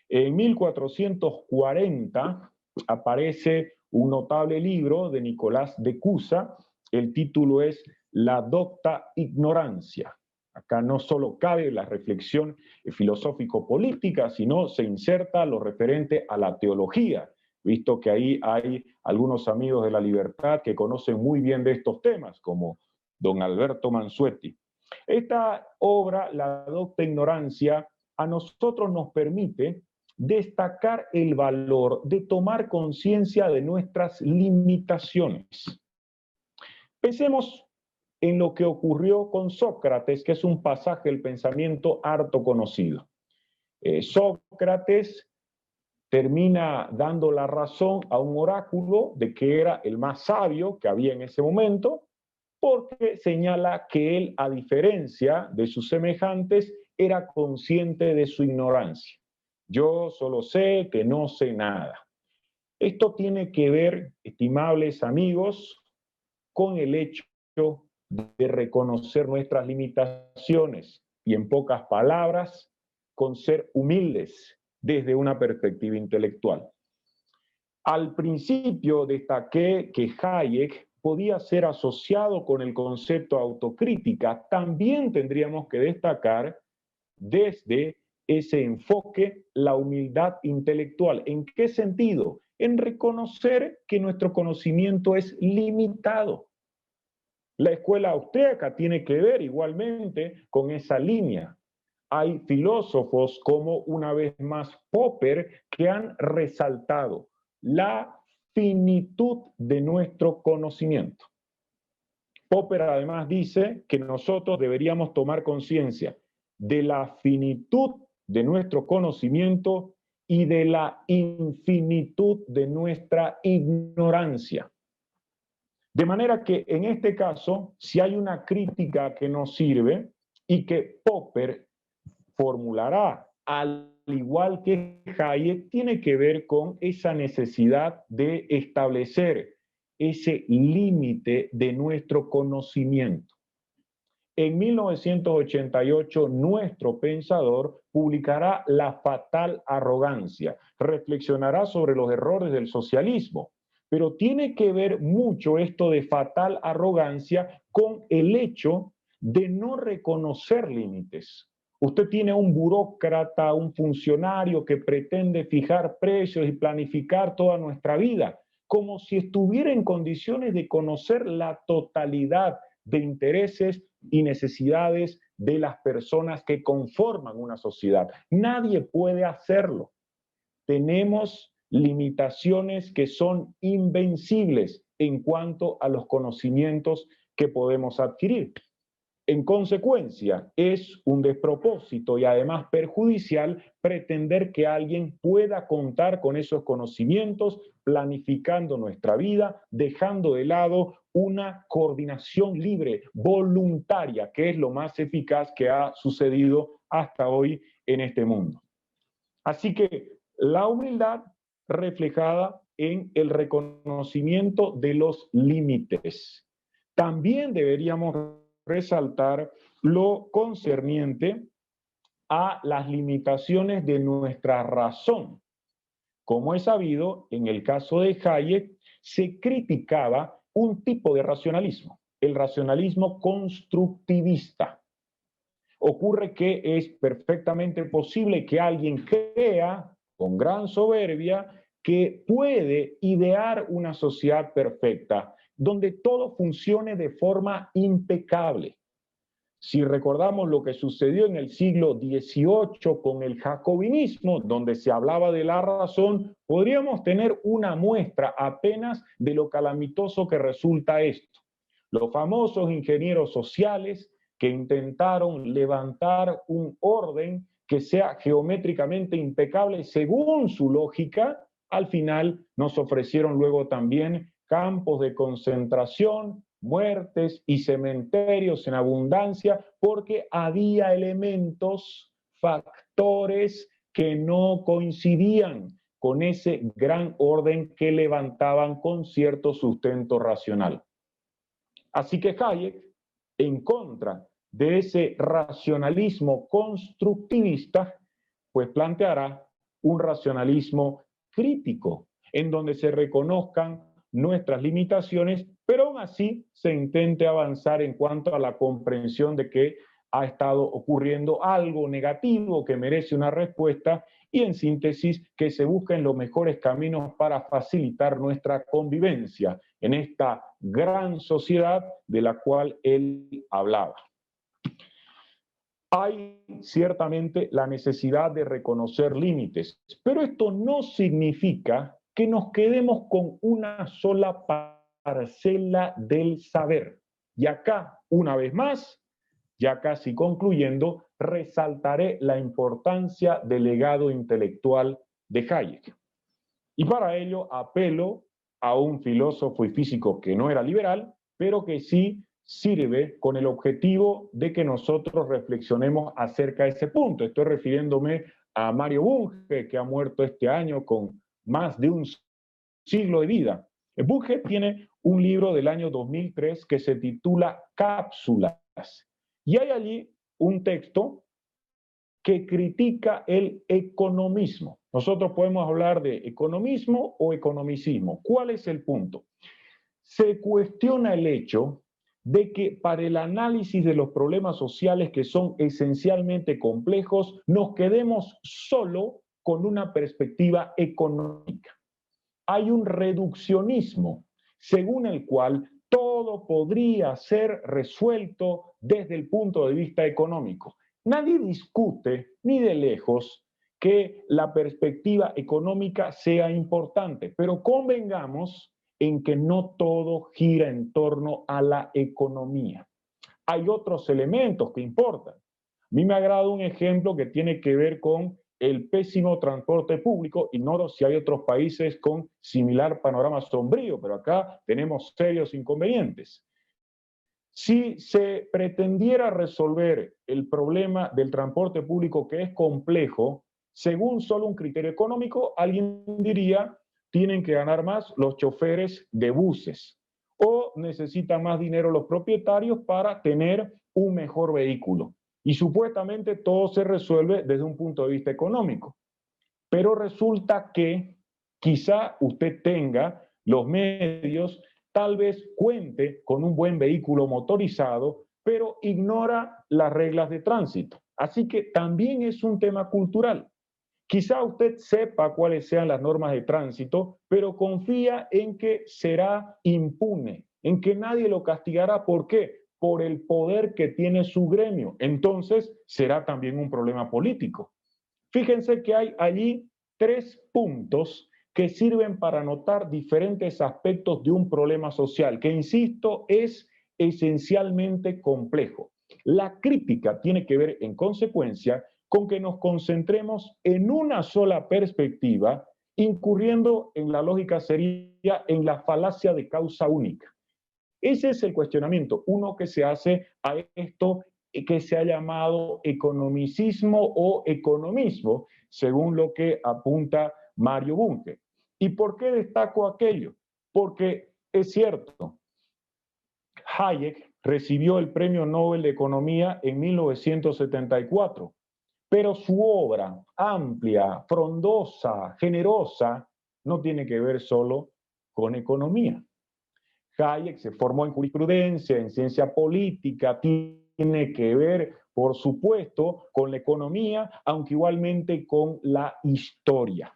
En 1440 aparece un notable libro de Nicolás de Cusa. El título es La docta ignorancia. Acá no solo cabe la reflexión filosófico-política, sino se inserta lo referente a la teología, visto que ahí hay algunos amigos de la libertad que conocen muy bien de estos temas, como don Alberto Mansuetti. Esta obra, La docta ignorancia, a nosotros nos permite destacar el valor de tomar conciencia de nuestras limitaciones. Pensemos en lo que ocurrió con Sócrates, que es un pasaje del pensamiento harto conocido. Sócrates termina dando la razón a un oráculo de que era el más sabio que había en ese momento, porque señala que él, a diferencia de sus semejantes, era consciente de su ignorancia. Yo solo sé que no sé nada. Esto tiene que ver, estimables amigos, con el hecho de reconocer nuestras limitaciones y, en pocas palabras, con ser humildes desde una perspectiva intelectual. Al principio destaqué que Hayek podía ser asociado con el concepto de autocrítica. También tendríamos que destacar desde ese enfoque la humildad intelectual. ¿En qué sentido? En reconocer que nuestro conocimiento es limitado. La escuela austríaca tiene que ver igualmente con esa línea. Hay filósofos como, una vez más, Popper, que han resaltado la finitud de nuestro conocimiento. Popper además dice que nosotros deberíamos tomar conciencia de la finitud de nuestro conocimiento y de la infinitud de nuestra ignorancia. De manera que en este caso, si hay una crítica que nos sirve y que Popper formulará al igual que Hayek, tiene que ver con esa necesidad de establecer ese límite de nuestro conocimiento. En 1988, nuestro pensador publicará La fatal arrogancia, reflexionará sobre los errores del socialismo, pero tiene que ver mucho esto de fatal arrogancia con el hecho de no reconocer límites. Usted tiene un burócrata, un funcionario que pretende fijar precios y planificar toda nuestra vida, como si estuviera en condiciones de conocer la totalidad de intereses y necesidades de las personas que conforman una sociedad. Nadie puede hacerlo. Tenemos limitaciones que son invencibles en cuanto a los conocimientos que podemos adquirir. En consecuencia, es un despropósito y además perjudicial pretender que alguien pueda contar con esos conocimientos planificando nuestra vida, dejando de lado una coordinación libre, voluntaria, que es lo más eficaz que ha sucedido hasta hoy en este mundo. Así que la humildad reflejada en el reconocimiento de los límites También deberíamos resaltar lo concerniente a las limitaciones de nuestra razón. Como es sabido, en el caso de Hayek, se criticaba un tipo de racionalismo, el racionalismo constructivista. Ocurre que es perfectamente posible que alguien crea, con gran soberbia, que puede idear una sociedad perfecta, donde todo funcione de forma impecable. Si recordamos lo que sucedió en el siglo XVIII con el jacobinismo, donde se hablaba de la razón, podríamos tener una muestra apenas de lo calamitoso que resulta esto. Los famosos ingenieros sociales que intentaron levantar un orden que sea geométricamente impecable según su lógica, al final nos ofrecieron luego también campos de concentración, muertes y cementerios en abundancia, porque había elementos, factores que no coincidían con ese gran orden que levantaban con cierto sustento racional. Así que Hayek, en contra de ese racionalismo constructivista, pues planteará un racionalismo crítico, en donde se reconozcan nuestras limitaciones, pero aún así se intente avanzar en cuanto a la comprensión de que ha estado ocurriendo algo negativo que merece una respuesta y, en síntesis, que se busquen los mejores caminos para facilitar nuestra convivencia en esta gran sociedad de la cual él hablaba. Hay ciertamente la necesidad de reconocer límites, pero esto no significa que nos quedemos con una sola parcela del saber. Y acá, una vez más, ya casi concluyendo, resaltaré la importancia del legado intelectual de Hayek. Y para ello apelo a un filósofo y físico que no era liberal, pero que sí sirve con el objetivo de que nosotros reflexionemos acerca de ese punto. Estoy refiriéndome a Mario Bunge, que ha muerto este año con más de un siglo de vida. Bunge tiene un libro del año 2003 que se titula Cápsulas. Y hay allí un texto que critica el economismo. Nosotros podemos hablar de economismo o economicismo. ¿Cuál es el punto? Se cuestiona el hecho de que para el análisis de los problemas sociales que son esencialmente complejos, nos quedemos solo con una perspectiva económica. Hay un reduccionismo según el cual todo podría ser resuelto desde el punto de vista económico. Nadie discute ni de lejos que la perspectiva económica sea importante, pero convengamos en que no todo gira en torno a la economía. Hay otros elementos que importan. A mí me agrada un ejemplo que tiene que ver con el pésimo transporte público. Ignoro si hay otros países con similar panorama sombrío, pero acá tenemos serios inconvenientes. Si se pretendiera resolver el problema del transporte público, que es complejo, según solo un criterio económico, alguien diría, tienen que ganar más los choferes de buses o necesitan más dinero los propietarios para tener un mejor vehículo. Y supuestamente todo se resuelve desde un punto de vista económico. Pero resulta que quizá usted tenga los medios, tal vez cuente con un buen vehículo motorizado, pero ignora las reglas de tránsito. Así que también es un tema cultural. Quizá usted sepa cuáles sean las normas de tránsito, pero confía en que será impune, en que nadie lo castigará. ¿Por qué? Por el poder que tiene su gremio. Entonces, será también un problema político. Fíjense que hay allí 3 puntos que sirven para notar diferentes aspectos de un problema social, que, insisto, es esencialmente complejo. La crítica tiene que ver, en consecuencia, con que nos concentremos en una sola perspectiva, incurriendo en la lógica sería en la falacia de causa única. Ese es el cuestionamiento, uno que se hace a esto que se ha llamado economicismo o economismo, según lo que apunta Mario Bunge. ¿Y por qué destaco aquello? Porque es cierto, Hayek recibió el Premio Nobel de Economía en 1974, pero su obra amplia, frondosa, generosa, no tiene que ver solo con economía. Hayek se formó en jurisprudencia, en ciencia política, tiene que ver, por supuesto, con la economía, aunque igualmente con la historia.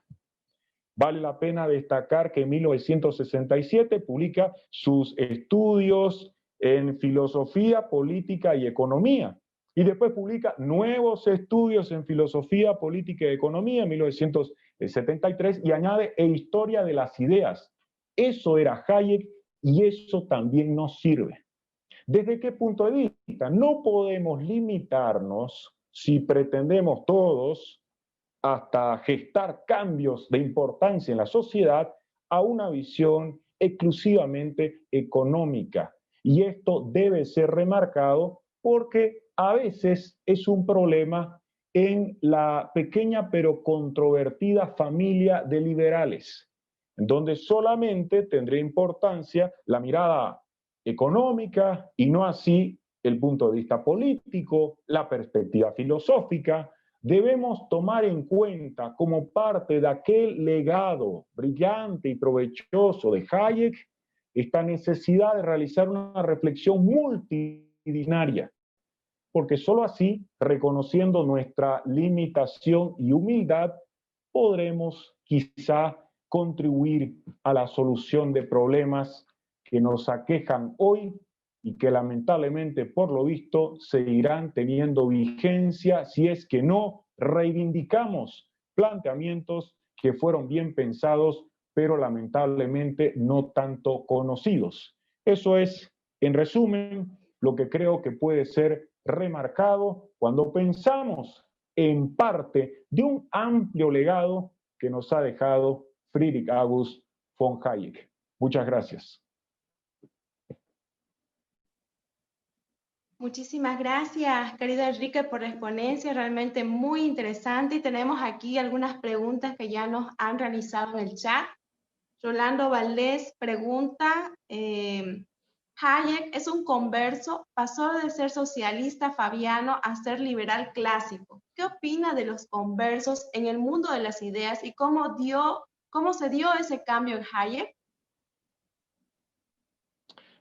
Vale la pena destacar que en 1967 publica sus estudios en filosofía, política y economía. Y después publica nuevos estudios en filosofía, política y economía en 1973 y añade historia de las ideas. Eso era Hayek y eso también nos sirve. ¿Desde qué punto de vista? No podemos limitarnos, si pretendemos todos, hasta gestar cambios de importancia en la sociedad, a una visión exclusivamente económica. Y esto debe ser remarcado porque a veces es un problema en la pequeña pero controvertida familia de liberales, en donde solamente tendría importancia la mirada económica y no así el punto de vista político, la perspectiva filosófica. Debemos tomar en cuenta como parte de aquel legado brillante y provechoso de Hayek esta necesidad de realizar una reflexión multidisciplinaria, porque solo así, reconociendo nuestra limitación y humildad, podremos quizá contribuir a la solución de problemas que nos aquejan hoy y que lamentablemente, por lo visto, seguirán teniendo vigencia si es que no reivindicamos planteamientos que fueron bien pensados, pero lamentablemente no tanto conocidos. Eso es, en resumen, lo que creo que puede ser remarcado cuando pensamos en parte de un amplio legado que nos ha dejado Friedrich August von Hayek. Muchas gracias. Muchísimas gracias, querido Enrique, por la exponencia, realmente muy interesante. Y tenemos aquí algunas preguntas que ya nos han realizado en el chat. Rolando Valdés pregunta, Hayek es un converso, pasó de ser socialista fabiano a ser liberal clásico. ¿Qué opina de los conversos en el mundo de las ideas y cómo se dio ese cambio en Hayek?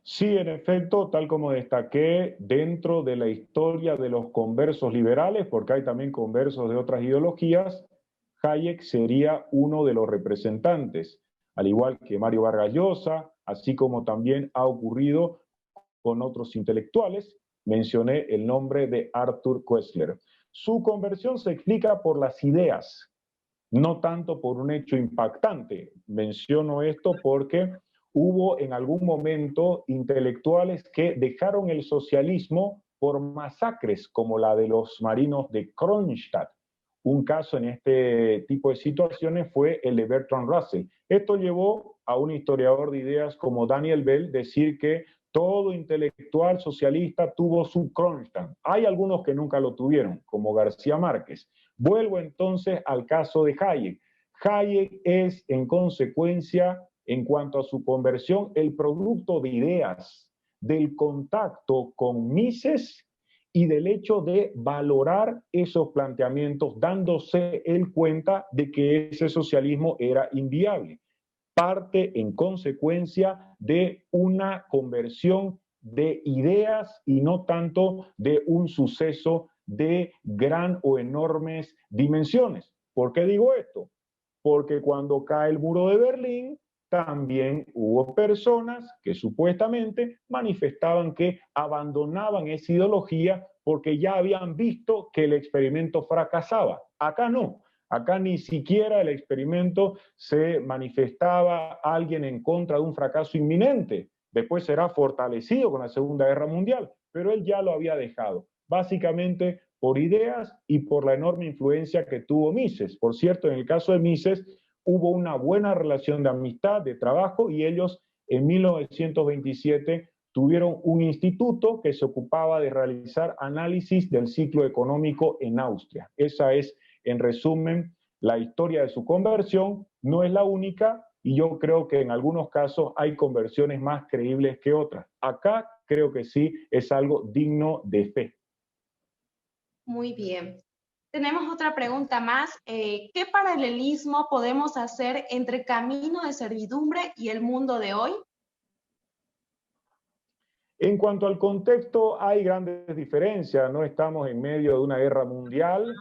Sí, en efecto, tal como destaqué, dentro de la historia de los conversos liberales, porque hay también conversos de otras ideologías, Hayek sería uno de los representantes, al igual que Mario Vargas Llosa, así como también ha ocurrido con otros intelectuales. Mencioné el nombre de Arthur Koestler. Su conversión se explica por las ideas, no tanto por un hecho impactante. Menciono esto porque hubo en algún momento intelectuales que dejaron el socialismo por masacres como la de los marinos de Kronstadt. Un caso en este tipo de situaciones fue el de Bertrand Russell. Esto llevó a un historiador de ideas como Daniel Bell decir que todo intelectual socialista tuvo su Kronstadt. Hay algunos que nunca lo tuvieron, como García Márquez. Vuelvo entonces al caso de Hayek. Hayek es, en consecuencia, en cuanto a su conversión, el producto de ideas, del contacto con Mises y del hecho de valorar esos planteamientos, dándose él cuenta de que ese socialismo era inviable. Parte, en consecuencia, de una conversión de ideas y no tanto de un suceso de gran o enormes dimensiones. ¿Por qué digo esto? Porque cuando cae el muro de Berlín, también hubo personas que supuestamente manifestaban que abandonaban esa ideología porque ya habían visto que el experimento fracasaba. Acá no. Acá ni siquiera el experimento se manifestaba alguien en contra de un fracaso inminente. Después será fortalecido con la Segunda Guerra Mundial, pero él ya lo había dejado. Básicamente por ideas y por la enorme influencia que tuvo Mises. Por cierto, en el caso de Mises, hubo una buena relación de amistad, de trabajo, y ellos en 1927 tuvieron un instituto que se ocupaba de realizar análisis del ciclo económico en Austria. Esa es, en resumen, la historia de su conversión. No es la única, y yo creo que en algunos casos hay conversiones más creíbles que otras. Acá creo que sí es algo digno de fe. Muy bien. Tenemos otra pregunta más. ¿Qué paralelismo podemos hacer entre Camino de Servidumbre y el mundo de hoy? En cuanto al contexto, hay grandes diferencias. No estamos en medio de una guerra mundial.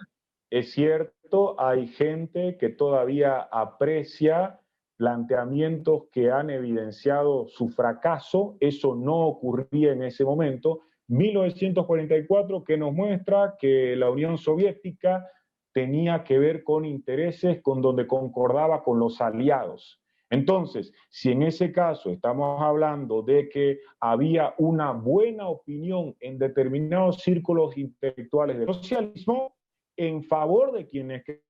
Es cierto, hay gente que todavía aprecia planteamientos que han evidenciado su fracaso. Eso no ocurría en ese momento. 1944, que nos muestra que la Unión Soviética tenía que ver con intereses con donde concordaba con los aliados. Entonces, si en ese caso estamos hablando de que había una buena opinión en determinados círculos intelectuales del socialismo en favor de quienes el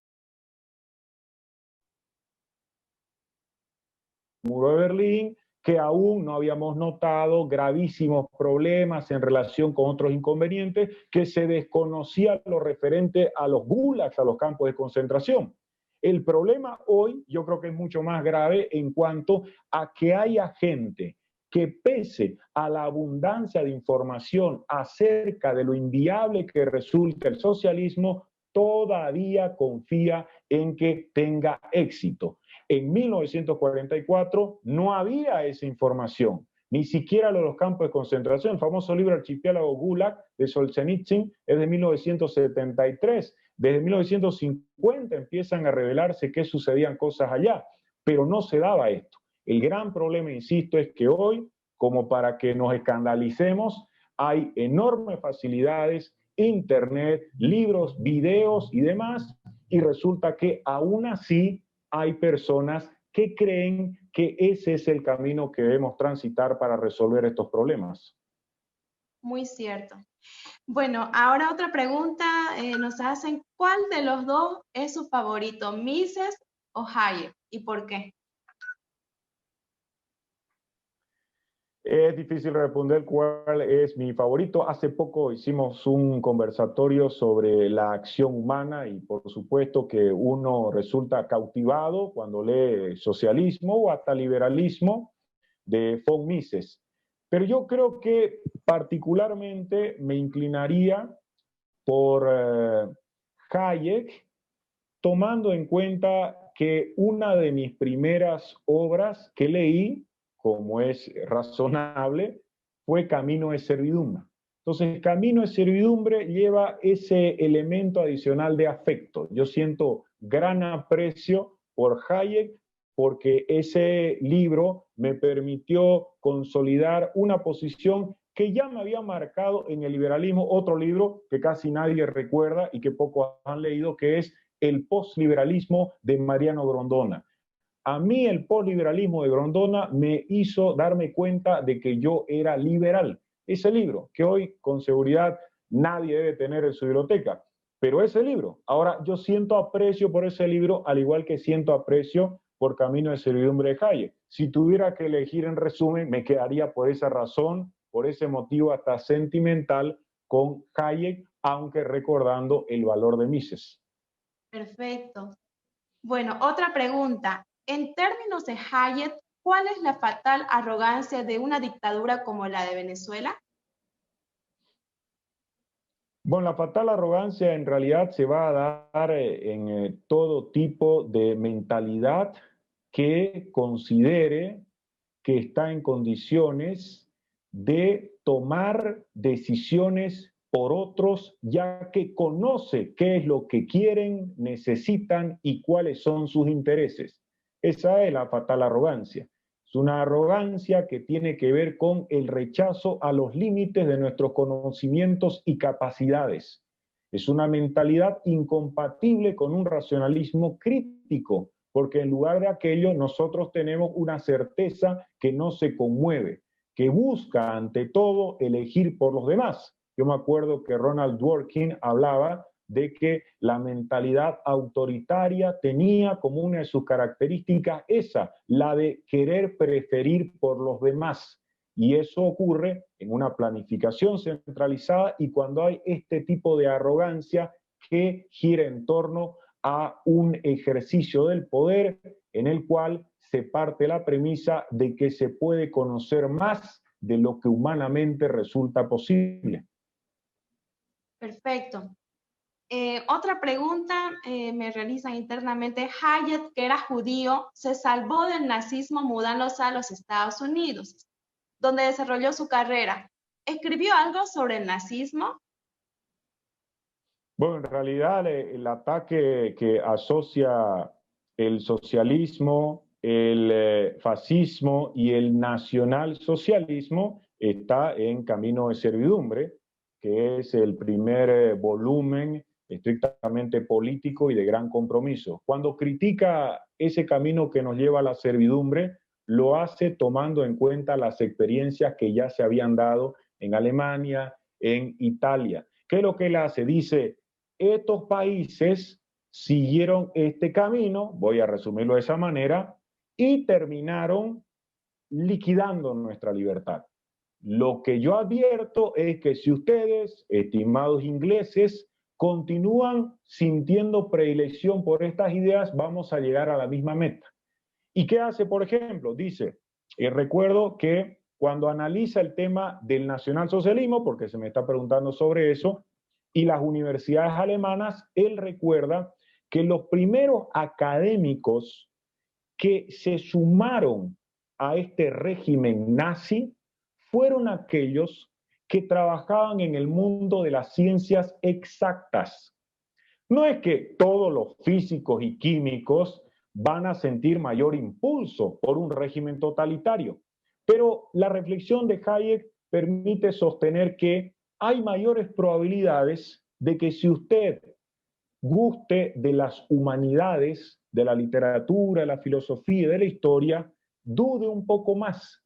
muro de Berlín, que aún no habíamos notado gravísimos problemas en relación con otros inconvenientes, que se desconocía lo referente a los gulags, a los campos de concentración. El problema hoy yo creo que es mucho más grave en cuanto a que haya gente que pese a la abundancia de información acerca de lo inviable que resulta el socialismo, todavía confía en que tenga éxito. En 1944 no había esa información, ni siquiera los campos de concentración. El famoso libro Archipiélago Gulag de Solzhenitsyn es de 1973. Desde 1950 empiezan a revelarse que sucedían cosas allá, pero no se daba esto. El gran problema, insisto, es que hoy, como para que nos escandalicemos, hay enormes facilidades, internet, libros, videos y demás, y resulta que aún así hay personas que creen que ese es el camino que debemos transitar para resolver estos problemas. Muy cierto. Bueno, ahora otra pregunta nos hacen, ¿cuál de los dos es su favorito, Mises o Hayek? ¿Y por qué? Es difícil responder cuál es mi favorito. Hace poco hicimos un conversatorio sobre la acción humana y por supuesto que uno resulta cautivado cuando lee socialismo o hasta liberalismo de von Mises. Pero yo creo que particularmente me inclinaría por Hayek, tomando en cuenta que una de mis primeras obras que leí, como es razonable, fue Camino de Servidumbre. Entonces, Camino de Servidumbre lleva ese elemento adicional de afecto. Yo siento gran aprecio por Hayek porque ese libro me permitió consolidar una posición que ya me había marcado en el liberalismo, otro libro que casi nadie recuerda y que pocos han leído, que es El postliberalismo de Mariano Grondona. A mí el postliberalismo de Grondona me hizo darme cuenta de que yo era liberal. Ese libro, que hoy con seguridad nadie debe tener en su biblioteca, pero ese libro, ahora yo siento aprecio por ese libro, al igual que siento aprecio por Camino de Servidumbre de Hayek. Si tuviera que elegir en resumen, me quedaría por esa razón, por ese motivo hasta sentimental con Hayek, aunque recordando el valor de Mises. Perfecto. Bueno, otra pregunta. En términos de Hayek, ¿cuál es la fatal arrogancia de una dictadura como la de Venezuela? Bueno, la fatal arrogancia en realidad se va a dar en todo tipo de mentalidad que considere que está en condiciones de tomar decisiones por otros, ya que conoce qué es lo que quieren, necesitan y cuáles son sus intereses. Esa es la fatal arrogancia. Es una arrogancia que tiene que ver con el rechazo a los límites de nuestros conocimientos y capacidades. Es una mentalidad incompatible con un racionalismo crítico, porque en lugar de aquello nosotros tenemos una certeza que no se conmueve, que busca ante todo elegir por los demás. Yo me acuerdo que Ronald Dworkin hablaba de que la mentalidad autoritaria tenía como una de sus características esa, la de querer preferir por los demás. Y eso ocurre en una planificación centralizada y cuando hay este tipo de arrogancia que gira en torno a un ejercicio del poder en el cual se parte la premisa de que se puede conocer más de lo que humanamente resulta posible. Perfecto. Otra pregunta me realizan internamente. Hayek, que era judío, se salvó del nazismo mudándose a los Estados Unidos, donde desarrolló su carrera. ¿Escribió algo sobre el nazismo? Bueno, en realidad el ataque que asocia el socialismo, el fascismo y el nacionalsocialismo está en Camino de Servidumbre, que es el primer volumen estrictamente político y de gran compromiso. Cuando critica ese camino que nos lleva a la servidumbre, lo hace tomando en cuenta las experiencias que ya se habían dado en Alemania, en Italia. ¿Qué es lo que él hace? Dice, estos países siguieron este camino, voy a resumirlo de esa manera, y terminaron liquidando nuestra libertad. Lo que yo advierto es que si ustedes, estimados ingleses, continúan sintiendo predilección por estas ideas, vamos a llegar a la misma meta. ¿Y qué hace, por ejemplo? Dice, recuerdo que cuando analiza el tema del nacionalsocialismo, porque se me está preguntando sobre eso, y las universidades alemanas, él recuerda que los primeros académicos que se sumaron a este régimen nazi fueron aquellos que trabajaban en el mundo de las ciencias exactas. No es que todos los físicos y químicos van a sentir mayor impulso por un régimen totalitario, pero la reflexión de Hayek permite sostener que hay mayores probabilidades de que si usted guste de las humanidades, de la literatura, de la filosofía, de la historia, dude un poco más,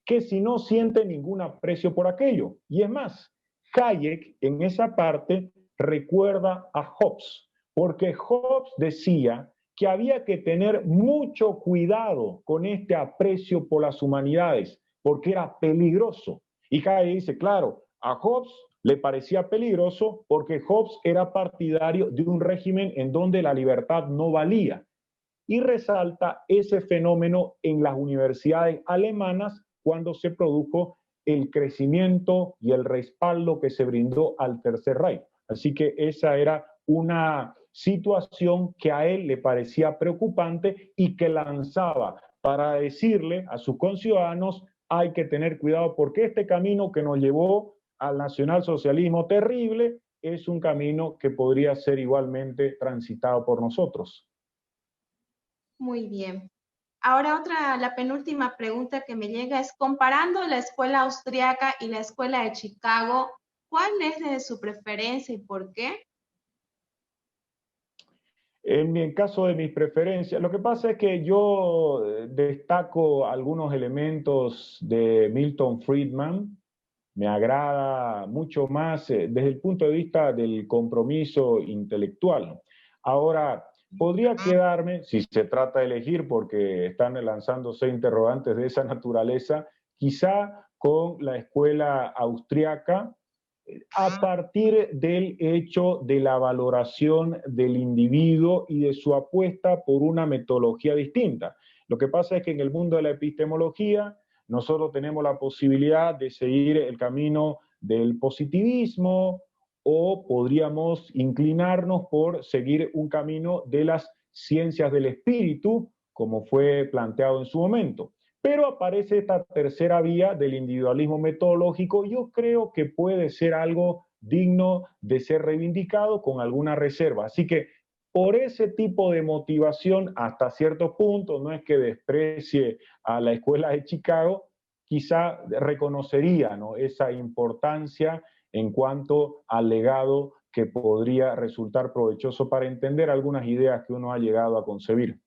que si no siente ningún aprecio por aquello. Y es más, Hayek en esa parte recuerda a Hobbes, porque Hobbes decía que había que tener mucho cuidado con este aprecio por las humanidades, porque era peligroso. Y Hayek dice, claro, a Hobbes le parecía peligroso porque Hobbes era partidario de un régimen en donde la libertad no valía. Y resalta ese fenómeno en las universidades alemanas cuando se produjo el crecimiento y el respaldo que se brindó al Tercer Reich. Así que esa era una situación que a él le parecía preocupante y que lanzaba para decirle a sus conciudadanos, hay que tener cuidado porque este camino que nos llevó al nacionalsocialismo terrible es un camino que podría ser igualmente transitado por nosotros. Muy bien. Ahora la penúltima pregunta que me llega es, comparando la escuela austriaca y la escuela de Chicago, ¿cuál es de su preferencia y por qué? En el caso de mis preferencias, lo que pasa es que yo destaco algunos elementos de Milton Friedman, me agrada mucho más desde el punto de vista del compromiso intelectual. Ahora, podría quedarme, si se trata de elegir, porque están lanzándose interrogantes de esa naturaleza, quizá con la escuela austriaca, a partir del hecho de la valoración del individuo y de su apuesta por una metodología distinta. Lo que pasa es que en el mundo de la epistemología nosotros tenemos la posibilidad de seguir el camino del positivismo o podríamos inclinarnos por seguir un camino de las ciencias del espíritu, como fue planteado en su momento. Pero aparece esta tercera vía del individualismo metodológico. Yo creo que puede ser algo digno de ser reivindicado con alguna reserva. Así que por ese tipo de motivación, hasta cierto punto, no es que desprecie a la escuela de Chicago, quizá reconocería, ¿no?, esa importancia en cuanto al legado que podría resultar provechoso para entender algunas ideas que uno ha llegado a concebir.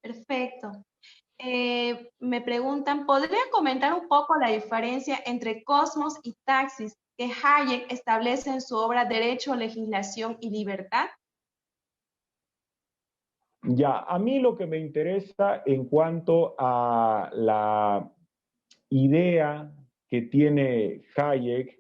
Perfecto. Me preguntan, ¿podría comentar un poco la diferencia entre cosmos y taxis que Hayek establece en su obra Derecho, Legislación y Libertad? Ya, a mí lo que me interesa en cuanto a la idea que tiene Hayek,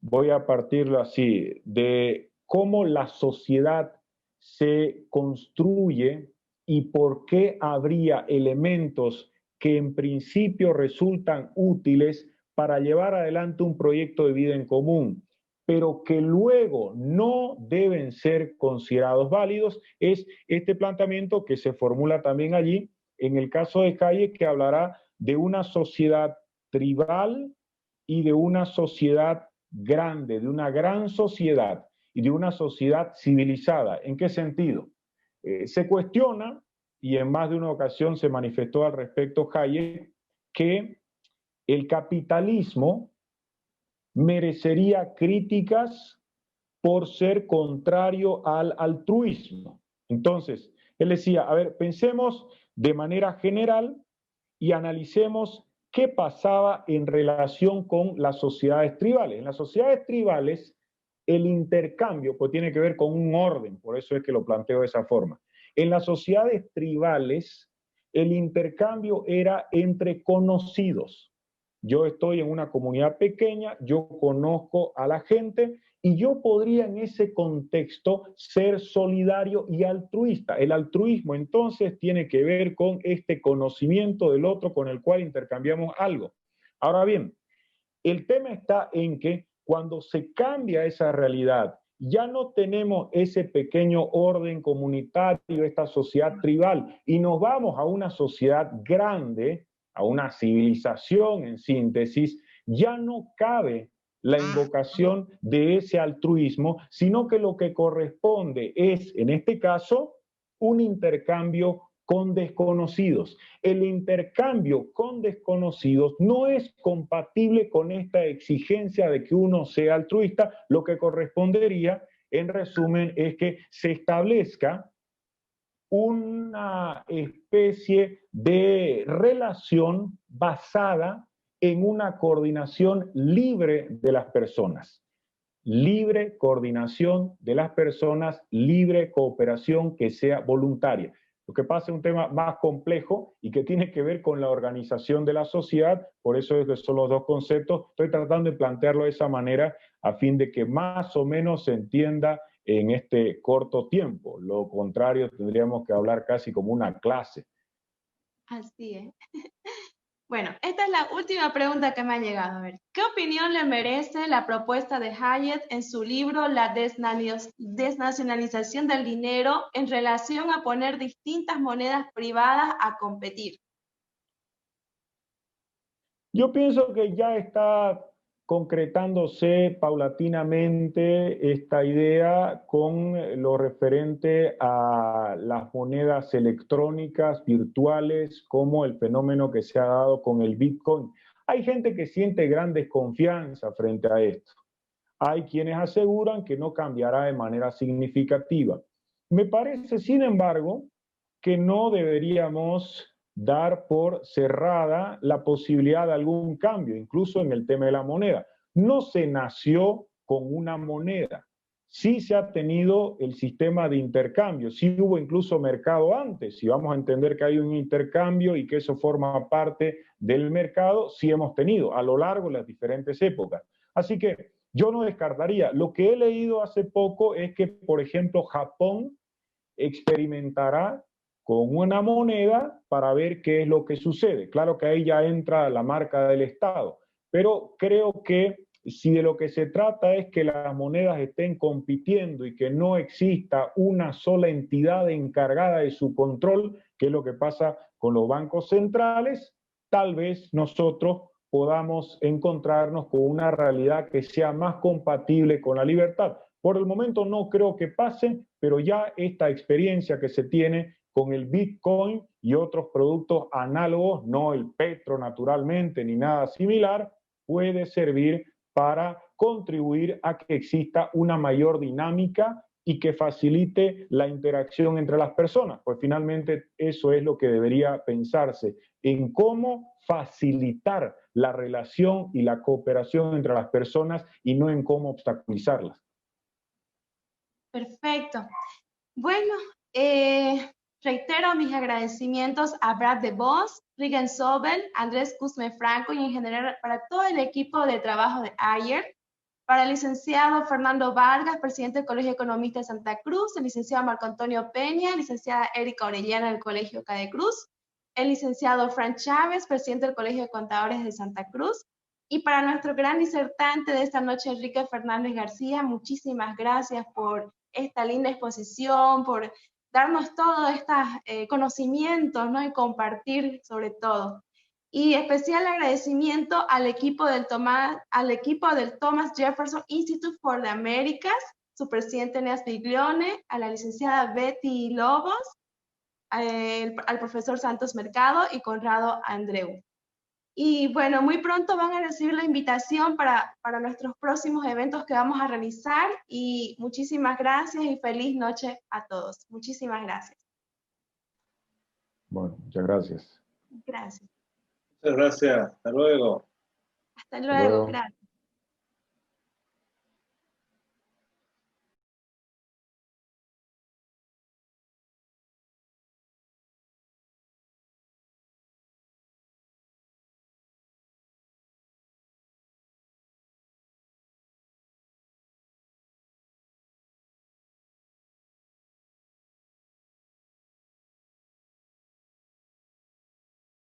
voy a partirlo así, de cómo la sociedad se construye y por qué habría elementos que en principio resultan útiles para llevar adelante un proyecto de vida en común, pero que luego no deben ser considerados válidos, es este planteamiento que se formula también allí, en el caso de Hayek, que hablará de una sociedad tribal y de una sociedad grande, de una gran sociedad y de una sociedad civilizada. ¿En qué sentido? Se cuestiona, y en más de una ocasión se manifestó al respecto Hayek, que el capitalismo merecería críticas por ser contrario al altruismo. Entonces, él decía, a ver, pensemos de manera general y analicemos qué pasaba en relación con las sociedades tribales. En las sociedades tribales, el intercambio pues tiene que ver con un orden, por eso es que lo planteo de esa forma. En las sociedades tribales, el intercambio era entre conocidos. Yo estoy en una comunidad pequeña, yo conozco a la gente y yo podría en ese contexto ser solidario y altruista. El altruismo entonces tiene que ver con este conocimiento del otro con el cual intercambiamos algo. Ahora bien, el tema está en que cuando se cambia esa realidad, ya no tenemos ese pequeño orden comunitario, esta sociedad tribal, y nos vamos a una sociedad grande, a una civilización en síntesis, ya no cabe la invocación de ese altruismo, sino que lo que corresponde es, en este caso, un intercambio con desconocidos. El intercambio con desconocidos no es compatible con esta exigencia de que uno sea altruista. Lo que correspondería, en resumen, es que se establezca una especie de relación basada en una coordinación libre de las personas. Libre coordinación de las personas, libre cooperación que sea voluntaria. Lo que pasa es un tema más complejo y que tiene que ver con la organización de la sociedad, por eso es que son los dos conceptos. Estoy tratando de plantearlo de esa manera a fin de que más o menos se entienda en este corto tiempo. Lo contrario, tendríamos que hablar casi como una clase. Así es. Bueno, esta es la última pregunta que me ha llegado. A ver, ¿qué opinión le merece la propuesta de Hayek en su libro La desnacionalización del dinero en relación a poner distintas monedas privadas a competir? Yo pienso que ya está concretándose paulatinamente esta idea con lo referente a las monedas electrónicas, virtuales, como el fenómeno que se ha dado con el Bitcoin. Hay gente que siente gran desconfianza frente a esto. Hay quienes aseguran que no cambiará de manera significativa. Me parece, sin embargo, que no deberíamos dar por cerrada la posibilidad de algún cambio, incluso en el tema de la moneda. No se nació con una moneda. Sí se ha tenido el sistema de intercambio, sí hubo incluso mercado antes. Si vamos a entender que hay un intercambio y que eso forma parte del mercado, sí hemos tenido a lo largo de las diferentes épocas. Así que yo no descartaría. Lo que he leído hace poco es que, por ejemplo, Japón experimentará con una moneda para ver qué es lo que sucede. Claro que ahí ya entra la marca del Estado, pero creo que si de lo que se trata es que las monedas estén compitiendo y que no exista una sola entidad encargada de su control, que es lo que pasa con los bancos centrales, tal vez nosotros podamos encontrarnos con una realidad que sea más compatible con la libertad. Por el momento no creo que pase, pero ya esta experiencia que se tiene con el Bitcoin y otros productos análogos, no el petro naturalmente ni nada similar, puede servir para contribuir a que exista una mayor dinámica y que facilite la interacción entre las personas. Pues finalmente eso es lo que debería pensarse, en cómo facilitar la relación y la cooperación entre las personas y no en cómo obstaculizarlas. Perfecto. Bueno, reitero mis agradecimientos a Brad DeVos, Regan Sobel, Andrés Cusme Franco y en general para todo el equipo de trabajo de Ayer, para el licenciado Fernando Vargas, presidente del Colegio Economista de Santa Cruz, el licenciado Marco Antonio Peña, licenciada Erika Orellana del Colegio Cade Cruz, el licenciado Frank Chávez, presidente del Colegio de Contadores de Santa Cruz, y para nuestro gran disertante de esta noche, Enrique Fernández García, muchísimas gracias por esta linda exposición, por darnos todos estos conocimientos, ¿no? Y compartir sobre todo. Y especial agradecimiento al equipo del Thomas Jefferson Institute for the Americas, su presidente Neas Biglione, a la licenciada Betty Lobos, al profesor Santos Mercado y Conrado Andreu. Y bueno, muy pronto van a recibir la invitación para nuestros próximos eventos que vamos a realizar, y muchísimas gracias y feliz noche a todos. Muchísimas gracias. Bueno, muchas gracias. Gracias. Muchas gracias. Hasta luego. Hasta luego. Gracias.